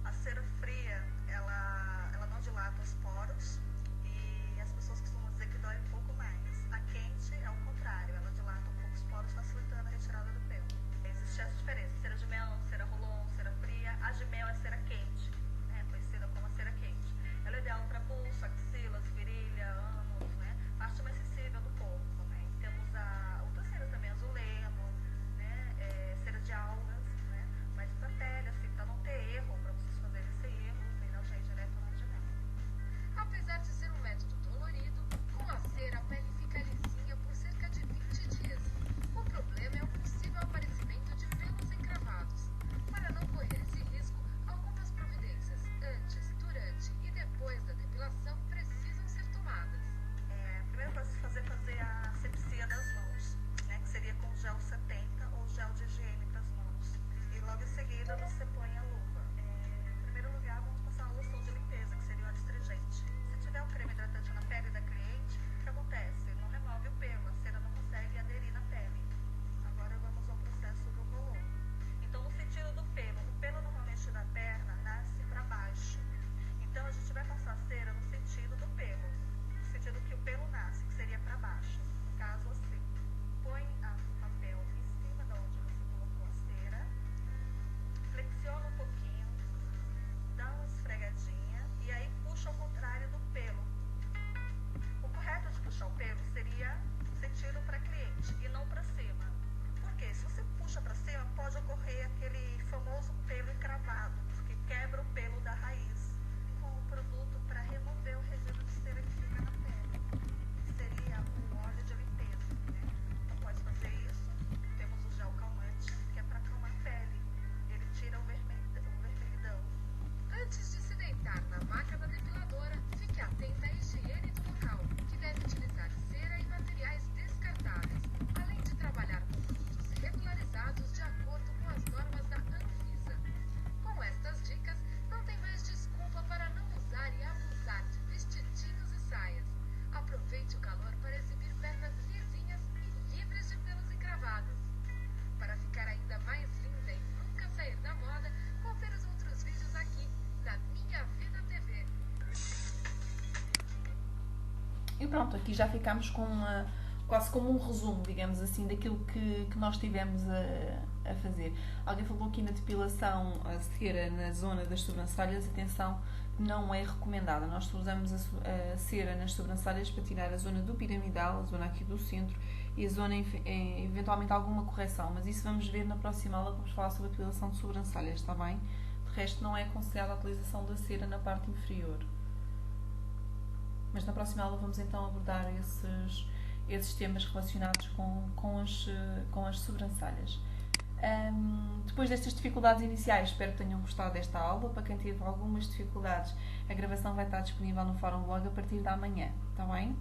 A cera fria, ela não dilata os poros e as pessoas costumam dizer que dói um pouco mais. A quente é o contrário, ela dilata um pouco os poros, facilitando a retirada do pelo. Existe essa diferença, cera de mel, cera rolon, cera fria. A de mel é cera quente, né, conhecida como a cera quente. Ela é ideal para pulso, axilas, virilha, ânus, né, parte mais sensível do corpo. Né. Temos outra cera também, azuleno, né, cera de algas, né, mas para pele, assim, para não ter erro, para vocês fazerem sem erro, vem na gel direto na de mel. Apesar de ser um método dolorido, com a cera a pele fica lisinha por cerca de 20 dias. O problema é o possível aparecimento de pelos encravados. Para não correr esse risco, algumas providências antes, durante e depois da depilação precisam ser tomadas. Primeiro para se fazer a asepsia das mãos, né, que seria com gel 70 ou gel de higiene para as mãos. E logo em seguida você põe a luva. Em primeiro lugar, vamos passar uma loção de limpeza, que seria o adstringente. Se tiver um creme hidratante na pele da cliente, o que acontece? Não remove o pelo, a cera não consegue aderir na pele. Agora vamos ao processo do rolô. Então, no sentido do pelo, o pelo normalmente da perna nasce para baixo. Então, a gente vai passar a cera no sentido do pelo, no sentido que o pelo nasce, que seria para baixo. No caso, assim, põe o papel em cima de onde você colocou a cera, flexiona um pouquinho, dá uma esfregadinha e aí puxa ao contrário do pelo. O correto de puxar o pelo seria sentido para cliente e não para cima. Porque se você puxa para cima, pode ocorrer aquele famoso pelo encravado, porque quebra o pelo da raiz. Com o produto para remover o resíduo de cera que fica na pele, que seria o óleo de limpeza, né? Então pode fazer isso. Temos o gel calmante, que é para acalmar a pele. Ele tira o vermelhidão. Antes de se deitar na máquina depiladora, fique atenta à higiene do local, que deve utilizar cera e materiais descartáveis, além de trabalhar com produtos regularizados de acordo com as normas da Anvisa. Com estas dicas, não tem mais desculpa para não usar e abusar de vestidinhos e saias. Aproveite o calor para exibir pernas lisinhas e livres de pelos encravados. Para ficar ainda mais linda e nunca sair da moda, confira os outros vídeos aqui, na Minha Vida TV. E pronto, aqui já ficamos com quase como um resumo, digamos assim, daquilo que nós tivemos a fazer. Alguém falou aqui na depilação a cera na zona das sobrancelhas. Atenção, não é recomendada. Nós usamos a cera nas sobrancelhas para tirar a zona do piramidal, a zona aqui do centro e a zona, eventualmente, alguma correção. Mas isso vamos ver na próxima aula, vamos falar sobre a depilação de sobrancelhas, está bem? De resto, não é aconselhada a utilização da cera na parte inferior. Mas na próxima aula vamos então abordar esses temas relacionados com as sobrancelhas. Depois destas dificuldades iniciais, espero que tenham gostado desta aula. Para quem teve algumas dificuldades, a gravação vai estar disponível no Fórum Blog a partir da manhã, está bem?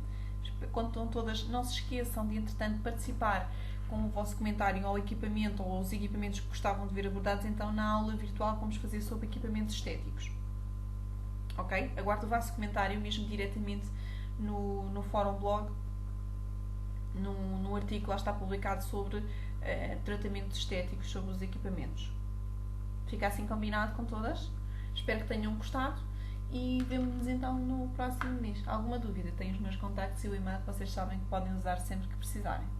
Quando estão todas, não se esqueçam de, entretanto, participar com o vosso comentário ao equipamento ou aos equipamentos que gostavam de ver abordados, então, na aula virtual que vamos fazer sobre equipamentos estéticos. Ok? Aguardo o vosso comentário mesmo diretamente no Fórum Blog, no artigo que lá está publicado sobre tratamentos estéticos sobre os equipamentos. Fica assim combinado com todas? Espero que tenham gostado e vemo-nos então no próximo mês. Alguma dúvida? Têm os meus contactos e o e-mail que vocês sabem que podem usar sempre que precisarem.